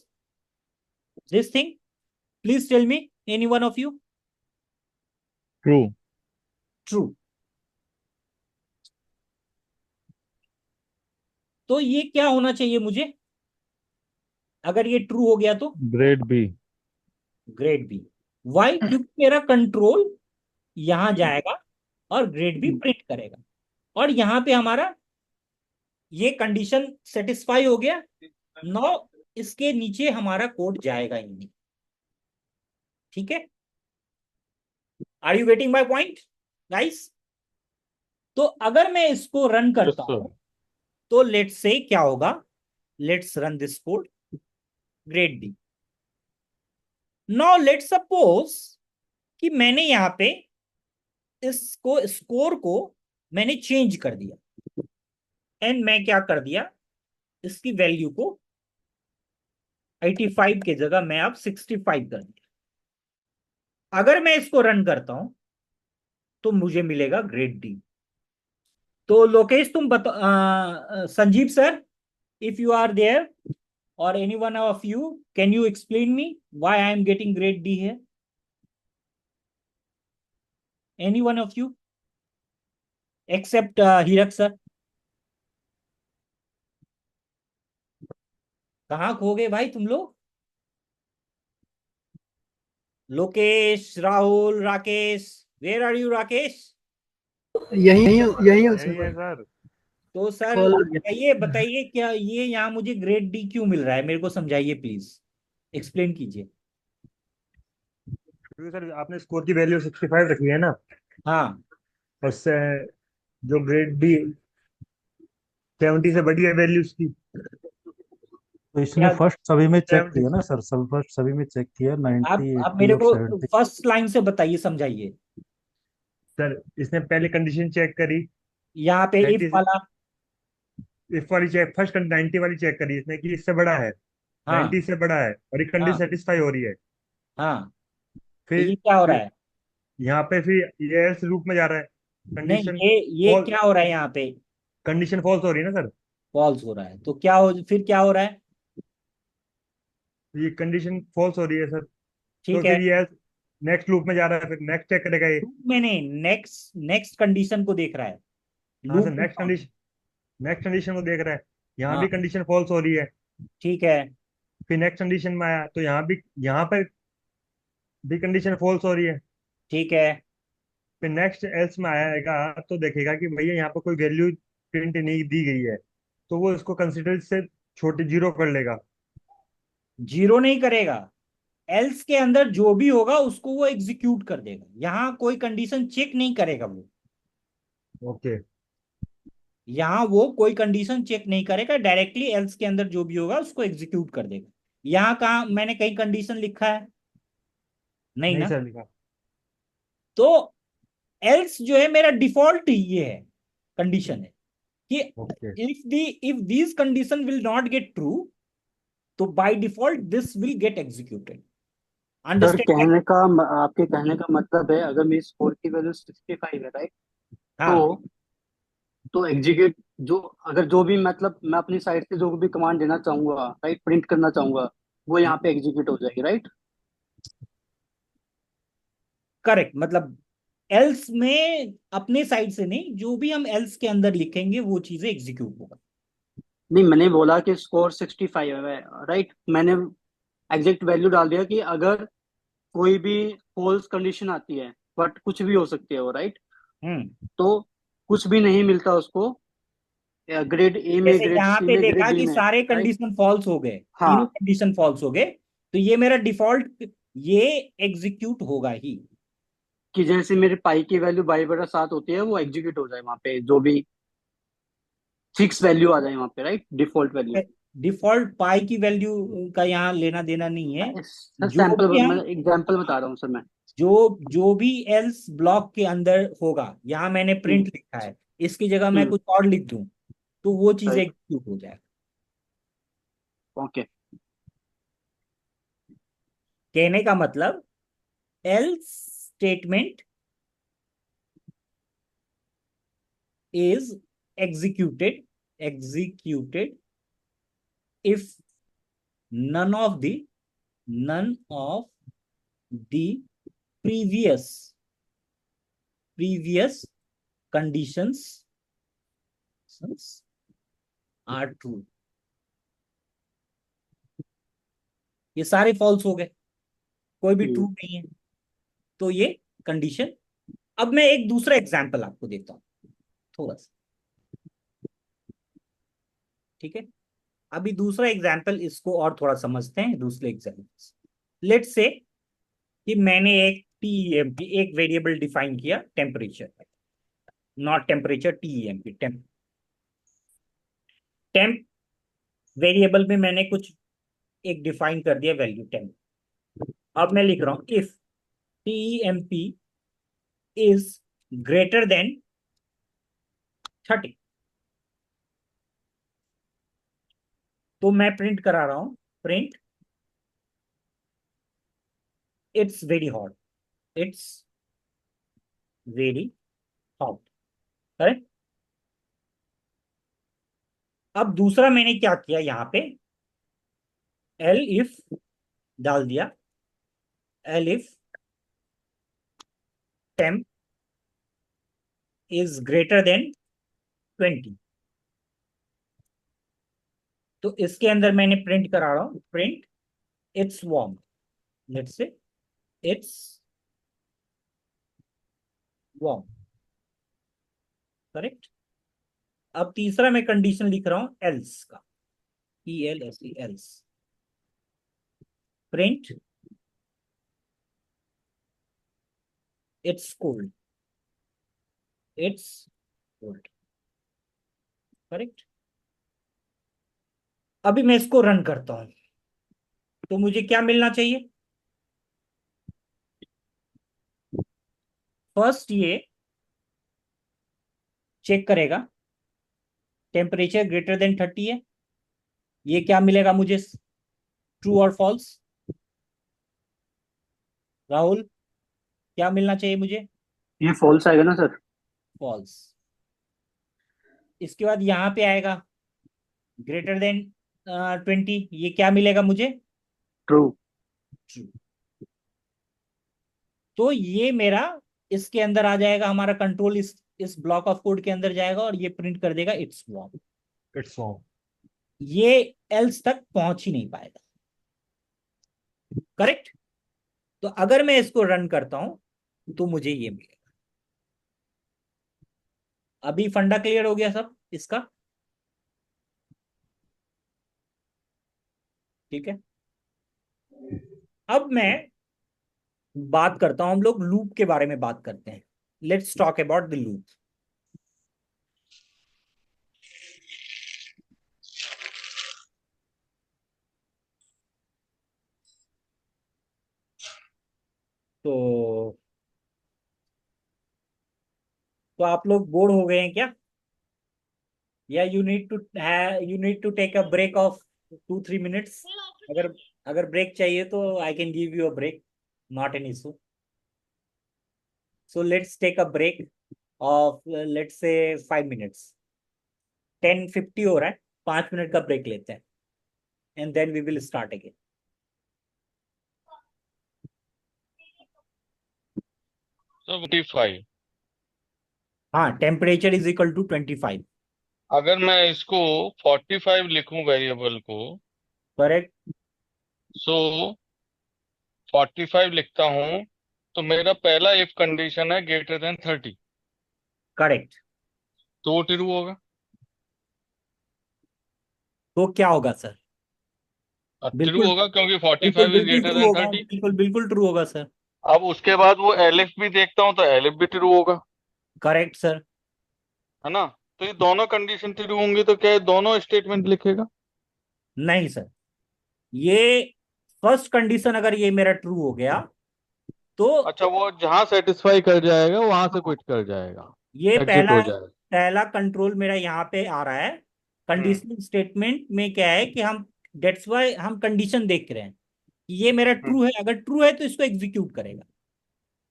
This thing, please tell me, any one of you. True. True. तो ये क्या होना चाहिए मुझे अगर ये ट्रू हो गया तो? Grade B. Grade B. Why? क्योंकि मेरा कंट्रोल यहां जाएगा और ग्रेड बी प्रिंट करेगा, और यहां पे हमारा ये कंडीशन सेटिस्फाई हो गया। नो, इसके नीचे हमारा कोड जाएगा ही नहीं। ठीक है? Are you getting my point guys? तो अगर मैं इसको रन करता Yes, sir. हूं, तो लेट्स से क्या होगा, let's run this code, grade D. Now let's suppose कि मैंने यहां पे इसको स्कोर को मैंने चेंज कर दिया, एंड मैं क्या कर दिया, इसकी वैल्यू को 85 के जगह मैं अब 65 कर दिया। अगर मैं इसको रन करता हूं तो मुझे मिलेगा ग्रेड डी। तो लोकेश तुम बता, Sanjeev sir, if you are there और any one of you, can you explain me why I am getting grade D है? Any one of you except Hirak sir? कहाँ खो गए भाई तुम लोग? Lokesh, Rahul, Rakesh, where are you Rakesh? यही हो यही है सर। सर। तो सर कॉल आ गया। बताइए बताइए, क्या ये यहाँ मुझे ग्रेड डी क्यों मिल रहा है? मेरे को समझाइए प्लीज, एक्सप्लेन कीजिए। क्योंकि सर आपने स्कोर की वैल्यू 65 रखी है ना, हाँ, और जो ग्रेड बी 70 से बड़ी है वैल्यू उसकी। तो इसने क्या? फर्स्ट सभी में चेक 70 किया ना सर, सब फर्स्ट सभी में चेक किया, 90 आप 80 मेरे और को 70। फर्स्ट लाइन से बताइए, समझाइए। सर इसने पहले कंडीशन चेक करी, यहाँ पे इफ 90 वाला, इफ वाली चेक, फर्स्ट 90 वाली चेक करी इसने कि इससे बड़ा है, हाँ 90 से बड़ा है, और ये कंडीशन हाँ सेटिस्फाई हो रही है। हाँ, तो फिर ये क्या हो रहा है? यहाँ पे फिर ये एल्स लूप में जा रहा है, नहीं, कंडीशन ये क्या हो रहा है यहाँ पे? कंडीशन फॉल्स हो रही है ना सर। फॉल्स हो रहा है, तो क्या हो, फिर क्या हो रहा है? ये कंडीशन फॉल्स हो रही है सर, तो ठीक है, फिर ये नेक्स्ट लूप में जा रहा है, फिर नेक्स्ट चेक करेगा ये। मैंने नेक्स्ट नेक्स्ट कंडीशन को देख रहा है, हाँ सर, लूप। नेक्स्ट कंडीशन को देख रहा है, यहाँ भी हाँ, कंडीशन फॉल्स हो रही है। ठीक है, फिर नेक्स्ट कंडीशन में आया तो यहाँ पर भी कंडीशन फॉल्स हो रही है। ठीक है, फिर नेक्स्ट एल्स में आएगा तो देखेगा कि भैया यहाँ पर कोई वैल्यू प्रिंट नहीं दी गई है, तो वो इसको कंसिडर से छोटे जीरो कर लेगा। जीरो नहीं करेगा, एल्स के अंदर जो भी होगा उसको वो एग्जीक्यूट कर देगा। यहाँ कोई कंडीशन चेक नहीं करेगा वो, ओके। यहाँ वो कोई कंडीशन चेक नहीं करेगा, डायरेक्टली एल्स के अंदर जो भी होगा उसको एग्जीक्यूट कर देगा। यहाँ कहा मैंने कहीं कंडीशन लिखा है? नहीं नहीं ना? सर लिखा। तो एल्स जो है मेरा डिफॉल्ट ये है, कंडीशन है कि okay if these condition will not get true, तो by default this will get executed. Sir understand? आपके कहने का मतलब है अगर मेरी स्कोर की वैल्यू 65 है, राइट? तो हाँ तो एग्जीक्यूट जो अगर जो भी मतलब मैं अपनी साइड से जो भी कमांड देना चाहूंगा, राइट, प्रिंट करना चाहूंगा, वो यहाँ पे एग्जीक्यूट हो जाएगी, राइट? करेक्ट, मतलब एल्स में अपने साइड से नहीं, जो भी हम एल्स के अंदर लिखेंगे वो चीजें एग्जीक्यूट होगा। नहीं, मैंने बोला कि स्कोर 65 है, राइट? मैंने एग्जैक्ट वैल्यू डाल दिया कि अगर कोई भी फॉल्स कंडीशन आती है, बट कुछ भी हो सकती है वो, राइट? हम्म। तो कुछ भी नहीं मिलता उसको, ग्रेड ए में, जैसे ग्रेड यहाँ सी पे में, देखा ग्रेड डी कि में, सारे राइट? कंडीशन फॉल्स हो गए, तीनों हाँ, कंडीशन फॉल्स हो गए, तो ये मेरा डिफॉल्ट ये एग्जीक्यूट होगा ही। कि जैसे मेरे पाई की वैल्यू 22/7 होती है, वो एग्जीक्यूट हो जाए वहां पे, जो भी फिक्स वैल्यू आ जाए वहां पे, राइट, डिफॉल्ट वैल्यू। डिफॉल्ट पाई की वैल्यू का यहाँ लेना देना नहीं है। सर जो सैंपल, भी मैं हम एग्जांपल बता रहा हूँ सर मैं। जो भी एल्स ब्लॉक के अंदर होगा, यहाँ मैंने हम्म। प्रिंट लिखा है, इसकी जगह मैं हम्म। कुछ और लिख दूं, तो वो चीज राइट। एग्जीक्यूट हो जाएगा। ओके। कहने का मतलब else statement is executed if none of the previous conditions are true। ये सारे फॉल्स हो गए, कोई भी ट्रू हम्म। नहीं है, तो ये कंडीशन। अब मैं एक दूसरा एग्जांपल आपको देता हूं, थोड़ा सा, ठीक है? अभी दूसरा एग्जांपल, इसको और थोड़ा समझते हैं दूसरे एग्जांपल। लेट्स से कि मैंने एक टीईएमपी, एक वेरिएबल डिफाइन किया, temperature, not temperature, TEMP, temp. Temp variable में मैंने कुछ एक डिफाइन कर दिया वैल्यू टेम्प। अब मैं लिख रहा हूं इफ टीईएमपी इज ग्रेटर देन 30, तो मैं प्रिंट करा रहा हूं, print it's very hot, it's very hot, correct? अब दूसरा मैंने क्या किया, यहाँ पे एल इफ डाल दिया, L if temp is greater then 20, तो इसके अंदर मैंने प्रिंट करा रहा हूं, print it's warm, let's say it's warm, correct? अब तीसरा मैं कंडीशन लिख रहा हूं एल्स का, E L S E, else print it's cold, it's cold, correct? अभी मैं इसको रन करता हूं, तो मुझे क्या मिलना चाहिए? फर्स्ट ये चेक करेगा टेम्परेचर ग्रेटर देन 30 है, ये क्या मिलेगा मुझे, ट्रू और फॉल्स? राहुल, क्या मिलना चाहिए मुझे? ये फॉल्स आएगा ना सर? फॉल्स। इसके बाद यहाँ पे आएगा ग्रेटर देन 20, ये क्या मिलेगा मुझे? ट्रू। ट्रू। तो ये मेरा इसके अंदर आ जाएगा, हमारा कंट्रोल इस ब्लॉक ऑफ कोड के अंदर जाएगा और ये प्रिंट कर देगा इट्स वार्म। It's on. ये एल्स तक पहुंच ही नहीं पाएगा, करेक्ट? तो अगर मैं इसको रन करता हूं तो मुझे ये मिलेगा। अभी फंडा क्लियर हो गया सब इसका, ठीक है? अब मैं बात करता हूं, हम लोग लूप के बारे में बात करते हैं। Let's talk about the loop. तो तो आप लोग बोर हो गए हैं क्या? या you need to take a break of 2-3 minutes? अगर अगर ब्रेक चाहिए तो I can give you a break, not an issue. So let's take a break of let's say 5 minutes. 10:50 हो रहा है, 5 मिनट का ब्रेक लेते हैं and then we will start again. 25. हाँ, टेम्परेचर इज इक्वल टू 25. अगर मैं इसको 45 लिखूं वेरिएबल को, करेक्ट. सो 45 लिखता हूं, तो मेरा पहला इफ कंडीशन है ग्रेटर देन 30, करेक्ट. तो वो ट्रू होगा. तो क्या होगा सर? ट्रू बिल्कुल होगा क्योंकि बिल्कुल 45 इज बिल्कुल ग्रेटर ट्रू देन होगा. 30. बिल्कुल बिल्कुल ट्रू होगा सर. अब उसके बाद वो एलिफ भी देखता हूं तो एलिफ भी ट्रू होगा, करेक्ट सर. है ना. तो ये दोनों कंडीशन ट्रू होंगी तो क्या ये दोनों स्टेटमेंट लिखेगा? नहीं सर, ये फर्स्ट कंडीशन अगर ये मेरा ट्रू हो गया तो अच्छा, वो जहां सेटिस्फाई कर जाएगा वहां से क्विट कर जाएगा, ये एग्जिट पहला हो जाएगा. पहला कंट्रोल मेरा यहाँ पे आ रहा है. कंडीशनल स्टेटमेंट में क्या है कि हम डेट्स वाई हम कंडीशन देख रहे हैं कि ये मेरा ट्रू है. अगर ट्रू है तो इसको एग्जीक्यूट करेगा.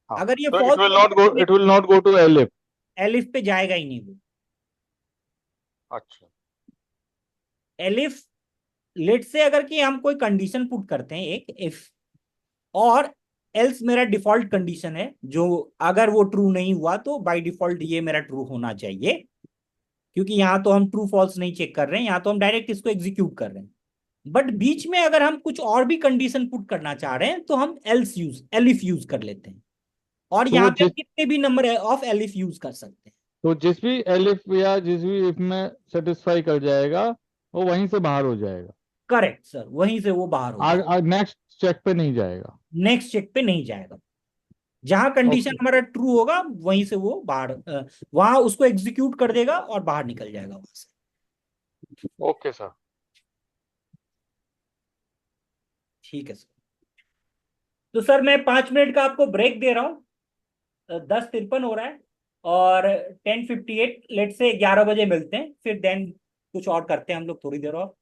हाँ, अगर ये तो false it will not go to elif. Elif पे जाएगा ही नहीं वो. अच्छा. एलिफ लेट से अगर कि हम कोई कंडीशन पुट करते हैं एक इफ, और एल्स मेरा डिफॉल्ट कंडीशन है जो अगर वो ट्रू नहीं हुआ तो बाय डिफॉल्ट ये मेरा ट्रू होना चाहिए, क्योंकि यहाँ तो हम ट्रू फॉल्स नहीं चेक कर रहे हैं, यहाँ तो हम डायरेक्ट इसको एग्जीक्यूट कर रहे हैं. बट बीच में अगर हम कुछ और भी कंडीशन पुट करना चाह रहे हैं तो हम एलिफ यूज कर लेते हैं. और तो वो यहाँ पे हम कितने भी नंबर ऑफ एलिफ यूज कर सकते हैं. तो जिस भी एलिफ या जिस भी इफ में सेटिस्फाई कर जाएगा वो वहीं से बाहर हो जाएगा. करेक्ट सर, वहीं से वो बाहर हो जाएगा. नेक्स्ट चेक पे नहीं जाएगा. नेक्स्ट चेक पे नहीं जाएगा. जहां कंडीशन ओके. हमारा ट्रू होगा वहीं से वो बाहर वहां उसको एग्जीक्यूट कर देगा और बाहर निकल जाएगा वहां से. Okay sir. ठीक है सर. तो सर मैं 5 मिनट का आपको ब्रेक दे रहा हूँ. 10:53 हो रहा है और 10:58 लेट से 11 बजे मिलते हैं, फिर देन कुछ और करते हैं हम लोग थोड़ी देर और.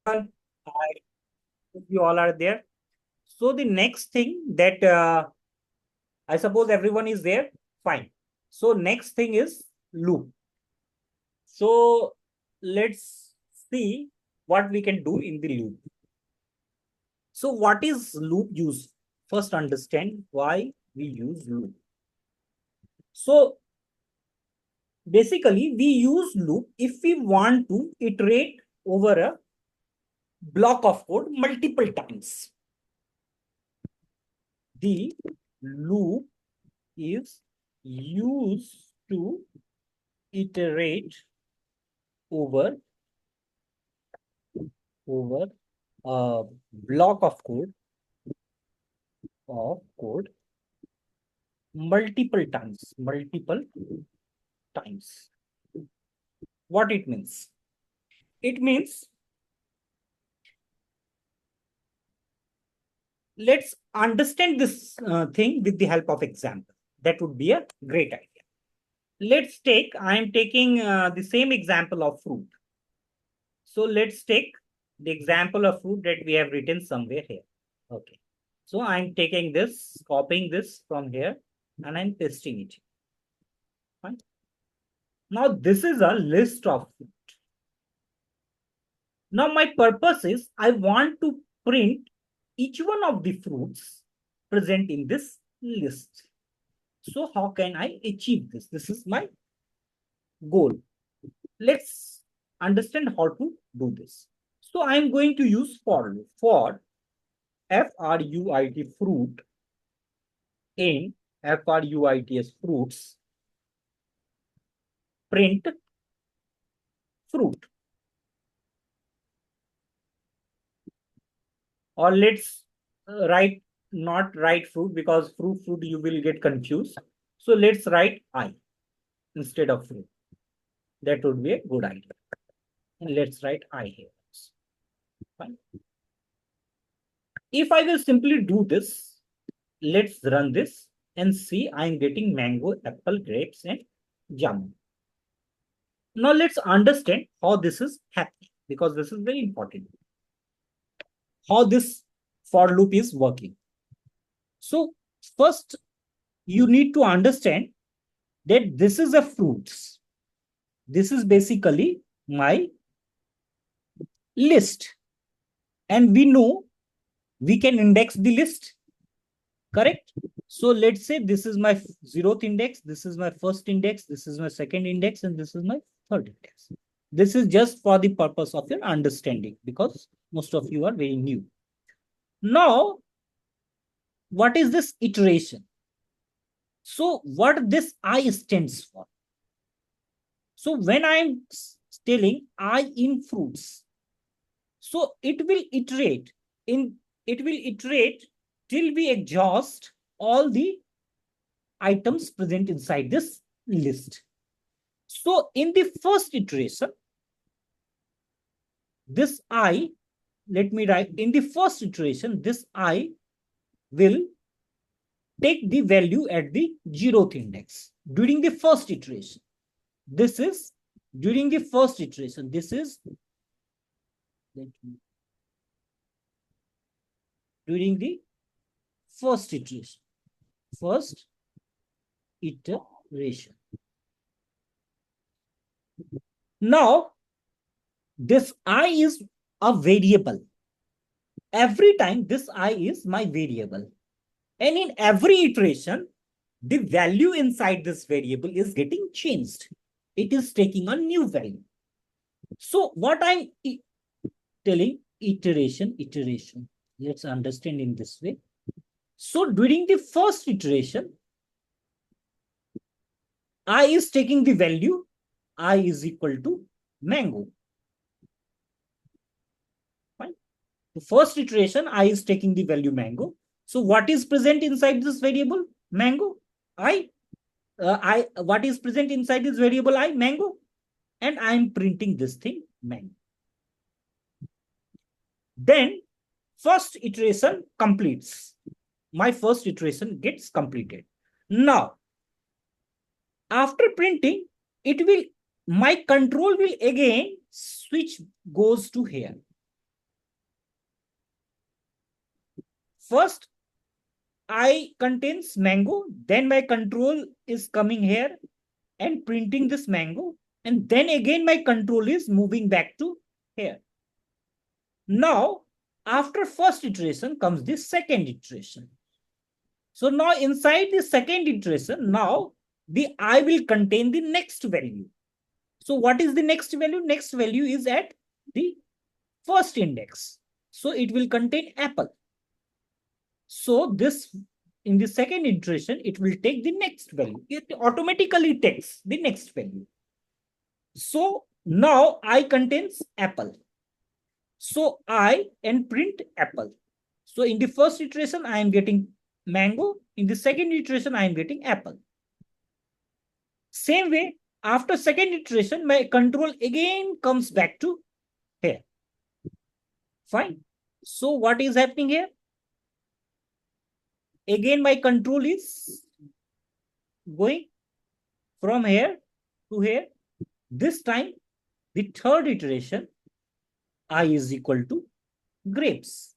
I hope you all are there. So the next thing that I suppose everyone is there. Fine. So next thing is loop. So let's see what we can do in the loop. So what is loop use? First understand why we use loop. So basically we use loop if we want to iterate over a block of code multiple times. The loop is used to iterate over a block of code multiple times. What it means? It means let's understand this thing with the help of example. That would be a great idea. Let's take, I am taking the same example of fruit. So let's take the example of fruit that we have written somewhere here. Okay. So I'm taking this, copying this from here, and I'm pasting it. Fine. Now this is a list of fruit. Now my purpose is I want to print each one of the fruits present in this list. So how can I achieve this? This is my goal. Let's understand how to do this. So I'm going to use for loop. For fruit fruit in fruits fruits print fruit. Or let's not write fruit, because fruit you will get confused. So let's write I. instead of fruit. That would be a good idea. And let's write I here. Fine. If I will simply do this, let's run this and see I'm getting mango, apple, grapes, and jamun. Now let's understand how this is happening, because this is very important. How this for loop is working. So first, you need to understand that this is a fruits. This is basically my list. And we know we can index the list, correct? So let's say this is my 0th index, this is my first index, this is my second index, and this is my third index. This is just for the purpose of your understanding, because most of you are very new. Now, what is this iteration? So what this I stands for? So when I'm telling I in fruits, so it will iterate till we exhaust all the items present inside this list. So in the first iteration, this I, let me write, in the first iteration, this I will take the value at the 0th index during the first iteration. This is during the first iteration. This is during the first iteration. First iteration. Now, this I is a variable. Every time this I is my variable. And in every iteration, the value inside this variable is getting changed. It is taking a new value. So what I'm telling, iteration. Let's understand in this way. So during the first iteration, I is taking the value, I is equal to mango. Fine. The first iteration, I is taking the value mango. So what is present inside this variable? Mango. What is present inside this variable I? Mango. And I am printing this thing, mango. Then first iteration completes. My first iteration gets completed. Now, after printing, my control will again switch goes to here. First, I contains mango, then my control is coming here and printing this mango, and then again my control is moving back to here. Now, after first iteration comes the second iteration. So now inside the second iteration, now the I will contain the next value. So what is the next value? Next value is at the first index. So it will contain apple. So this, in the second iteration, it will take the next value. It automatically takes the next value. So now I contains apple. So I and print apple. So in the first iteration, I am getting mango. In the second iteration, I am getting apple. Same way, after second iteration, my control again comes back to here. Fine. So what is happening here? Again, my control is going from here to here. This time, the third iteration, I is equal to grapes.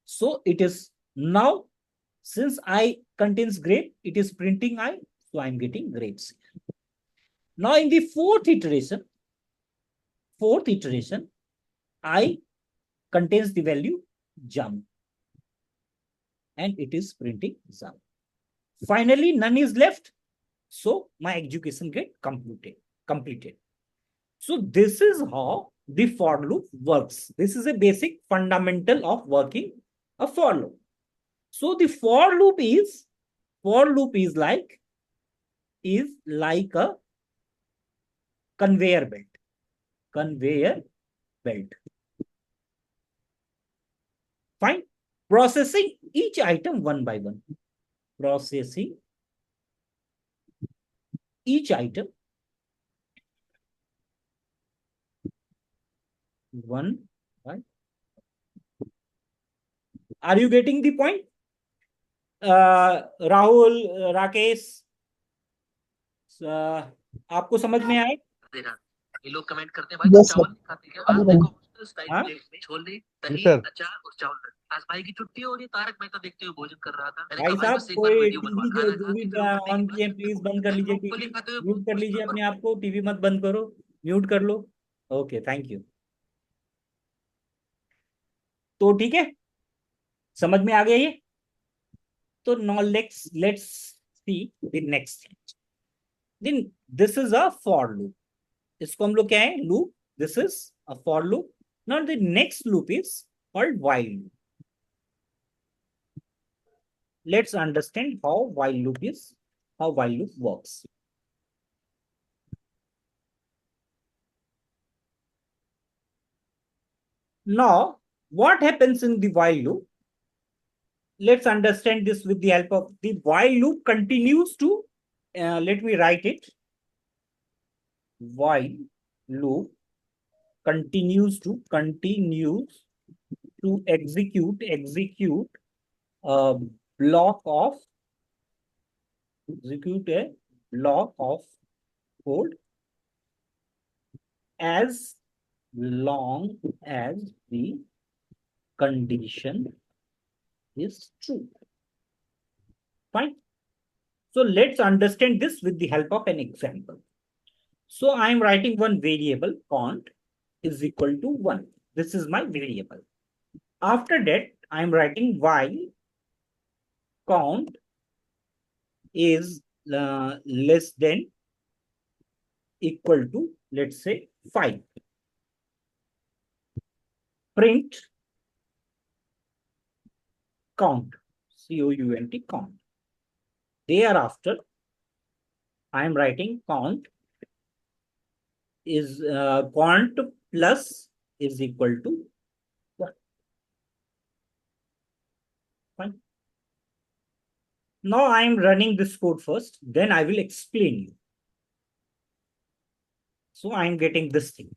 So it is now, since I contains grape, it is printing I, so I'm getting grapes. Now in the fourth iteration, I contains the value jam, and it is printing jam. Finally, none is left, so my execution get completed. So this is how the for loop works. This is a basic fundamental of working a for loop. So the for loop is like a conveyor belt. Fine. Processing each item one by one. Processing each item. One, right? Are you getting the point? Rahul, Rakesh, आपको समझ में आए? ये लोग comment करते हैं भाई चावल नहीं खाते क्या? आज देखो हॉस्टल स्टाइल हाँ? प्लेट में छोले, दही, सर। अचार और चावल। आज भाई की छुट्टी हो रही है, तारक मेहता देखते हुए भोजन कर रहा था। मैंने भाई कहा भाई साहब, बस एक बार कोई वीडियो बनवा। टीवी खाना जो खा भी के फिर उठने ऑन के किए बाद प्लीज बंद कर लीजिए, मूंगफली खाते हुए म्यूट कर लीजिए अपने आप को, टीवी मत बंद करो, म्यूट कर लो। Okay, thank you. तो ठीक है, समझ में आ गया ये? तो now let's see the next thing. Then this is a for loop, इसको हम लोग क्या है, loop, this is a for loop. Now the next loop is called while loop. Let's understand how while loop works. Now, what happens in the while loop? Let's understand this with the help of the while loop continues to, let me write it. While loop continues to execute a block of code as long as the condition is true. Fine. So let's understand this with the help of an example. So I am writing one variable count is equal to 1. This is my variable. After that, I am writing while count is less than equal to, let's say, 5. Print count, C-O-U-N-T, count. Thereafter, I am writing count is count plus is equal to 1. Fine. Now I am running this code first, then I will explain you. So I am getting this thing.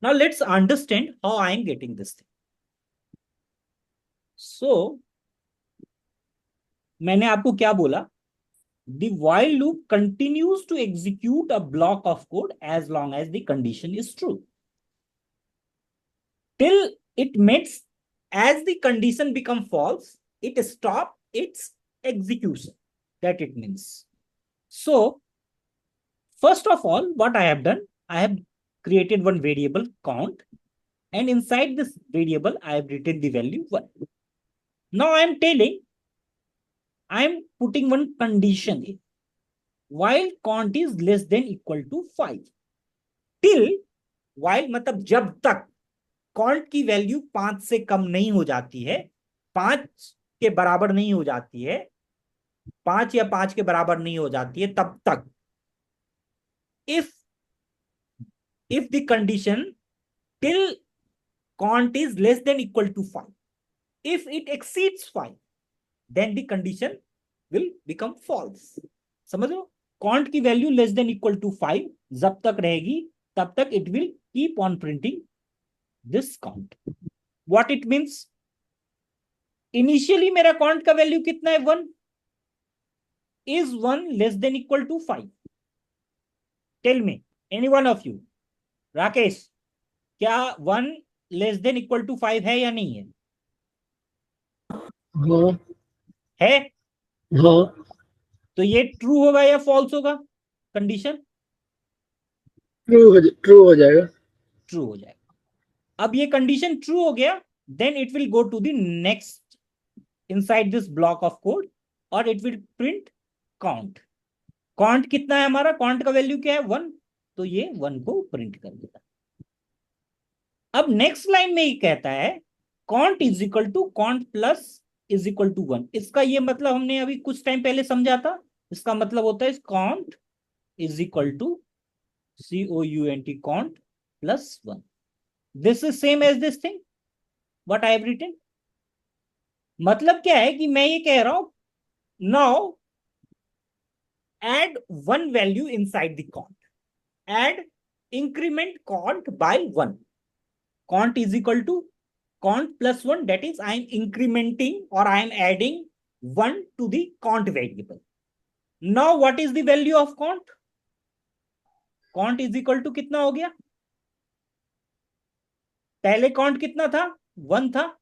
Now let's understand how I am getting this thing. So मैंने आपको क्या बोला? The while loop continues to execute a block of code as long as the condition is true. Till it meets, as the condition become false, it stops its execution. That it means. So first of all, what I have done, I have created one variable count, and inside this variable, I have written the value 1. Now I am telling, I am putting one condition in. While count is less than equal to 5. Till, while मतलब जब तक count की value 5 से कम नहीं हो जाती है, 5 के बराबर नहीं हो जाती है, 5 या 5 के बराबर नहीं हो जाती है, तब तक if the condition till count is less than equal to 5, if it exceeds 5, then the condition will become false. समझ लो, count की वैल्यू लेस देन इक्वल टू 5 जब तक रहेगी तब तक it will keep on printing this count. What it means? Initially मेरा count का वैल्यू कितना है? 1. Is 1 less than equal to 5? Tell me, any one of you. Rakesh, क्या 1 लेस देन इक्वल टू 5 है या नहीं है? हाँ है? हाँ तो ये ट्रू होगा या फॉल्स होगा? कंडीशन ट्रू हो जाएगा। ट्रू हो जाएगा। अब ये कंडीशन ट्रू हो गया, then it will go to the next inside this block of code और it will print count. Count कितना है हमारा? काउंट का वैल्यू क्या है? 1, तो ये 1 को प्रिंट कर देगा। अब नेक्स्ट लाइन में ये कहता है count is equal to count plus is equal to 1। इसका ये मतलब हमने अभी कुछ टाइम पहले समझा था। इसका मतलब होता है count is equal to COUNT count plus 1। This is same as this thing what I have written. मतलब क्या है कि मैं ये कह रहा हूं now add one value inside the count. Add increment count by 1. Count is equal to count plus 1. That is, I am incrementing or I am adding 1 to the count variable. Now what is the value of count? Count is equal to कितना हो गया? पहले count कितना था? 1 था.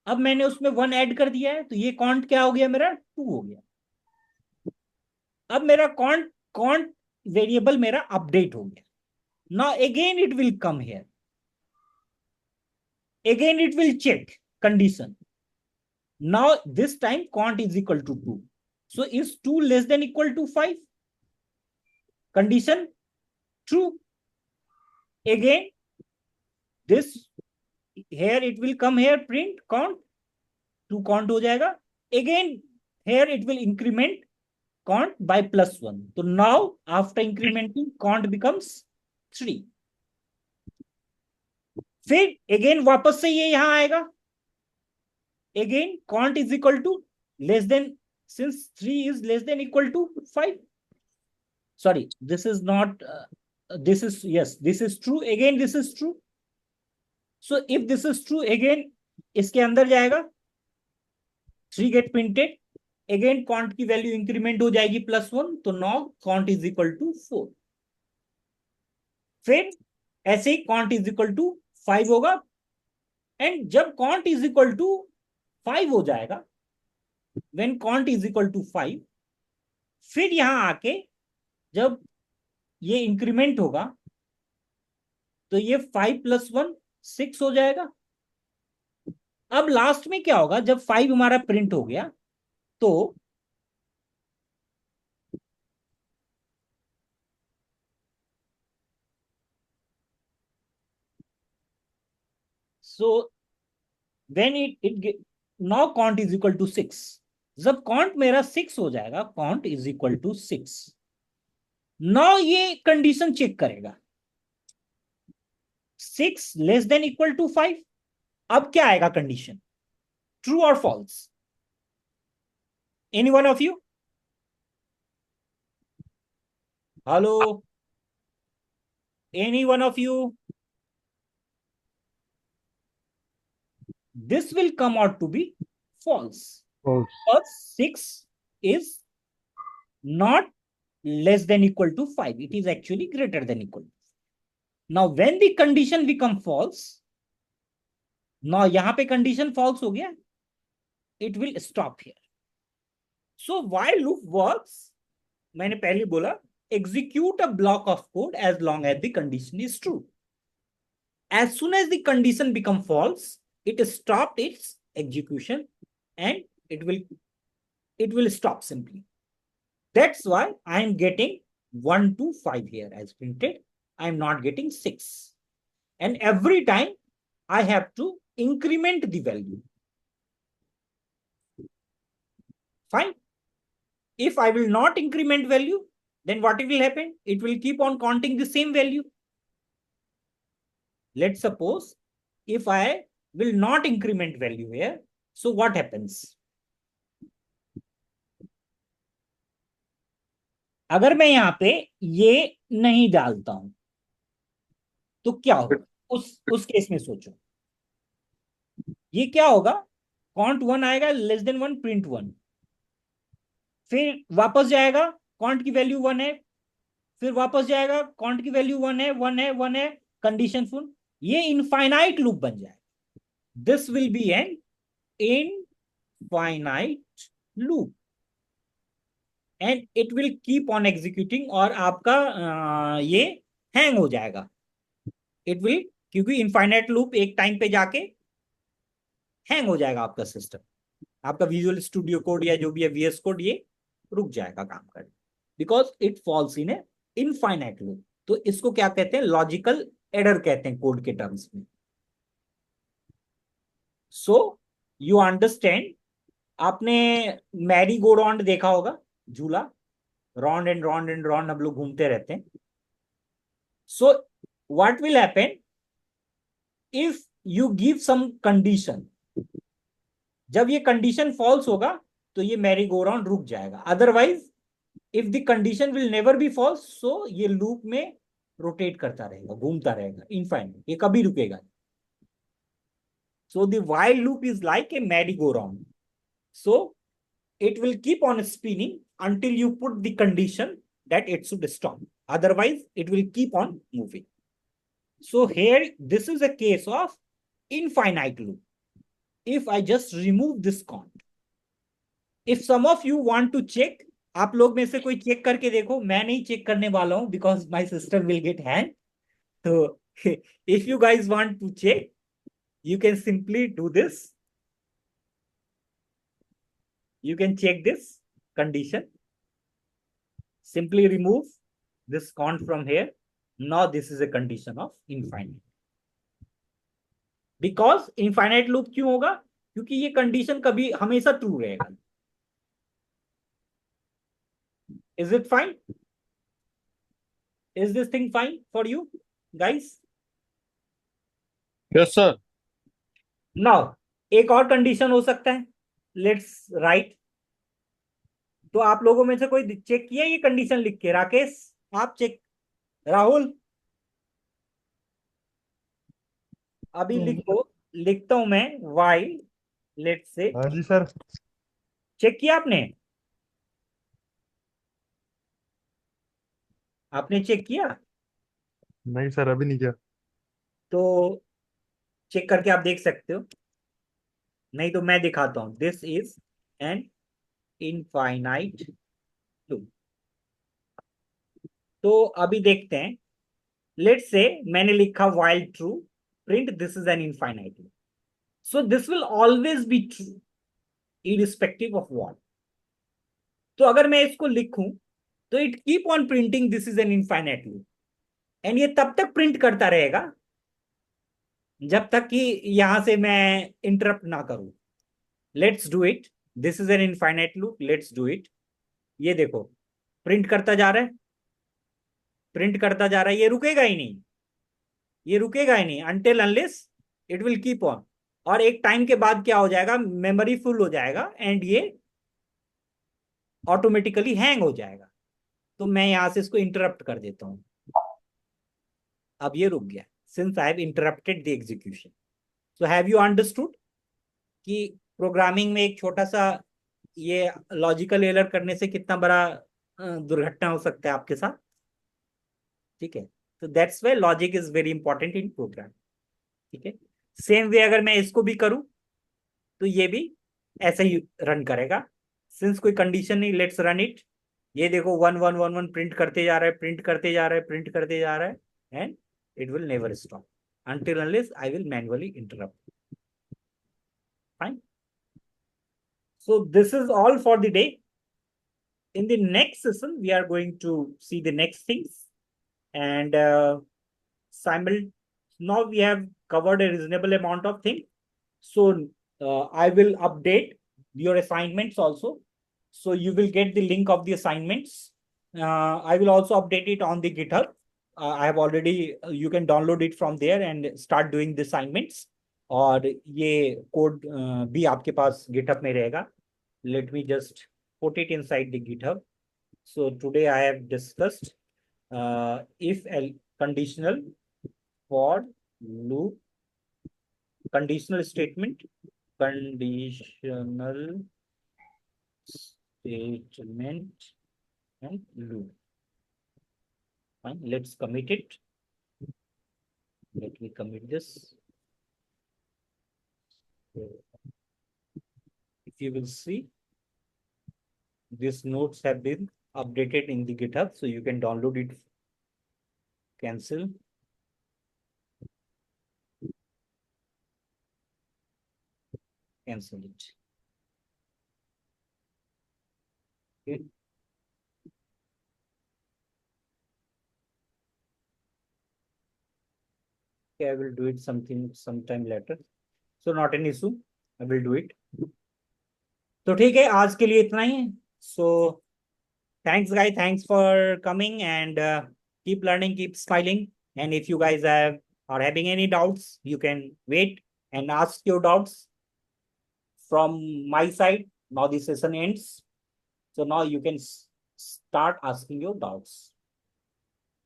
अब मैंने उसमें 1 ऐड कर दिया है, तो ये count क्या हो गया मेरा? 2 हो गया. अब मेरा count वेरिएबल मेरा अपडेट हो गया. Now again it will come here. Again it will check condition. Now this time count is equal to 2. So is 2 less than equal to 5? Condition true. Again this here it will come here, print count. 2 count हो जाएगा. Again here it will increment count by plus 1. So now after incrementing count becomes 3. फिर again वापस से ये यहां आएगा. Again count is equal to less than, since 3 is less than equal to 5. Sorry, this is not, this is, yes, this is true. Again this is true. So if this is true, again इसके अंदर जाएगा, 3 get printed. Again count की value increment हो जाएगी +1. तो now count is equal to 4. फिर ऐसे ही count is equal to 5 होगा. एंड जब count is equal to 5 हो जाएगा, when count is equal to 5, फिर यहां आके जब ये इंक्रीमेंट होगा तो ये 5 + 1 6 हो जाएगा. अब लास्ट में क्या होगा, जब 5 हमारा प्रिंट हो गया तो when now count is equal to 6. जब count मेरा 6 हो जाएगा, count is equal to 6. now ये कंडीशन चेक करेगा, 6 less than equal to 5. अब क्या आएगा कंडीशन, ट्रू और false? Any one of you? Hello, any one of you? This will come out to be false. False. Because 6 is not less than equal to 5. It is actually greater than equal to 5. Now when the condition become false, now यहाँ पे condition false हो गया, it will stop here. So while loop works, मैंने पहले बोला, execute a block of code as long as the condition is true. As soon as the condition become false, it stopped its execution and it will stop simply. That's why I am getting 1 to 5 here as printed. I am not getting 6. And every time I have to increment the value. Fine. If I will not increment value, then what will happen? It will keep on counting the same value. Let's suppose if I will not increment value here, so what happens? अगर मैं यहाँ पे ये नहीं डालता हूं तो क्या होगा? उस केस में सोचो, ये क्या होगा? काउंट 1 आएगा, लेस देन 1 प्रिंट 1, फिर वापस जाएगा, काउंट की वैल्यू 1 है, फिर वापस जाएगा, काउंट की वैल्यू 1 है, 1 है, 1 है, कंडीशन फुल. ये इनफाइनाइट लूप बन जाएगा. This will be an infinite loop and it will keep on executing. और आपका ये हैंग हो जाएगा. It will, क्योंकि इनफाइनाइट लूप एक टाइम पे जाके हैंग हो जाएगा आपका सिस्टम. आपका विजुअल स्टूडियो कोड या जो भी है VS कोड, ये रुक जाएगा काम करने, because it falls in A infinite loop. तो इसको क्या कहते हैं? लॉजिकल एरर कहते हैं कोड के टर्म्स में. So you understand. आपने मैरी गो राउंड देखा होगा, झूला, round and round and round हम लोग घूमते रहते हैं. So what will happen if you give some condition? जब ये कंडीशन फॉल्स होगा तो ये मैरी गो राउंड रुक जाएगा, otherwise if the condition will never be false, so ये लूप में रोटेट करता रहेगा, घूमता रहेगा इनफाइनाइट, ये कभी रुकेगा। So the while loop is like a merry-go-round. So it will keep on spinning until you put the condition that it should stop. Otherwise, it will keep on moving. So here, this is a case of infinite loop. If I just remove this count, if some of you want to check, आप लोग में से कोई check करके देखो, मैं नहीं check करने वाला हूं because my system will get hang. So if you guys want to check, you can simply do this. You can check this condition. Simply remove this count from here. Now this is a condition of infinite. Because infinite loop क्यों होगा? क्योंकि ये condition कभी हमेशा true रहेगा। Is it fine? Is this thing fine for you guys? Yes sir. Now एक और condition हो सकता है। Let's write. तो आप लोगों में से कोई चेक किया ये कंडीशन लिख के? राकेश आप चेक, राहुल अभी लिखो, लिखता हूं मैं वाइल, लेट्स से। हाँ जी सर। चेक किया आपने? आपने चेक किया? नहीं सर, अभी नहीं किया। तो चेक करके आप देख सकते हो, नहीं तो मैं दिखाता हूं। This is an infinite loop. तो अभी देखते हैं, लेट्स से मैंने लिखा while true print this is an infinite loop, so this will always be true irrespective of what. तो अगर मैं इसको लिखूं तो it keep on printing this is an infinite loop, and ये तब तक प्रिंट करता रहेगा जब तक कि यहां से मैं इंटरप्ट ना करूं। Let's do it. This is an infinite loop, let's do it. ये देखो प्रिंट करता जा रहा है, प्रिंट करता जा रहा है, ये रुकेगा ही नहीं, ये रुकेगा ही नहीं until unless it will keep on। और एक टाइम के बाद क्या हो जाएगा, मेमोरी फुल हो जाएगा एंड ये ऑटोमेटिकली हैंग हो जाएगा। तो मैं यहां से इसको इंटरप्ट कर देता हूं। अब ये रुक गया since I have interrupted the execution. So have you understood कि प्रोग्रामिंग में एक छोटा सा ये लॉजिकल एरर करने से कितना बड़ा दुर्घटना हो सकता है आपके साथ? ठीक है, तो that's why logic is very important in program. ठीक है, सेम वे अगर मैं इसको भी करूं तो ये भी ऐसे ही रन करेगा सिंस कोई कंडीशन नहीं। Let's run it. ये देखो 1 1 1 1 प्रिंट करते जा रहा है, प्रिंट करते जा रहा है, प्रिंट करते जा रहा है, and it will never stop until unless I will manually interrupt. Fine. So this is all for the day. In the next session, we are going to see the next things, and now we have covered a reasonable amount of things. So I will update your assignments also. So you will get the link of the assignments. I will also update it on the GitHub. I have already, you can download it from there and start doing the assignments. और ये code भी आपके पास GitHub में रहेगा. Let me just put it inside the GitHub. So today I have discussed if conditional for loop, conditional statement, and loop. Fine, let's commit it. Let me commit this. If you will see, these notes have been updated in the GitHub, so you can download it. Cancel. Cancel it. Okay. Okay, I will do it sometime later. So not an issue. I will do it. तो ठीक है, आज के लिए इतना ही है. So thanks guys, thanks for coming, and keep learning, keep smiling. And if you guys are having any doubts, you can wait and ask your doubts from my side. Now the session ends. So now you can start asking your doubts.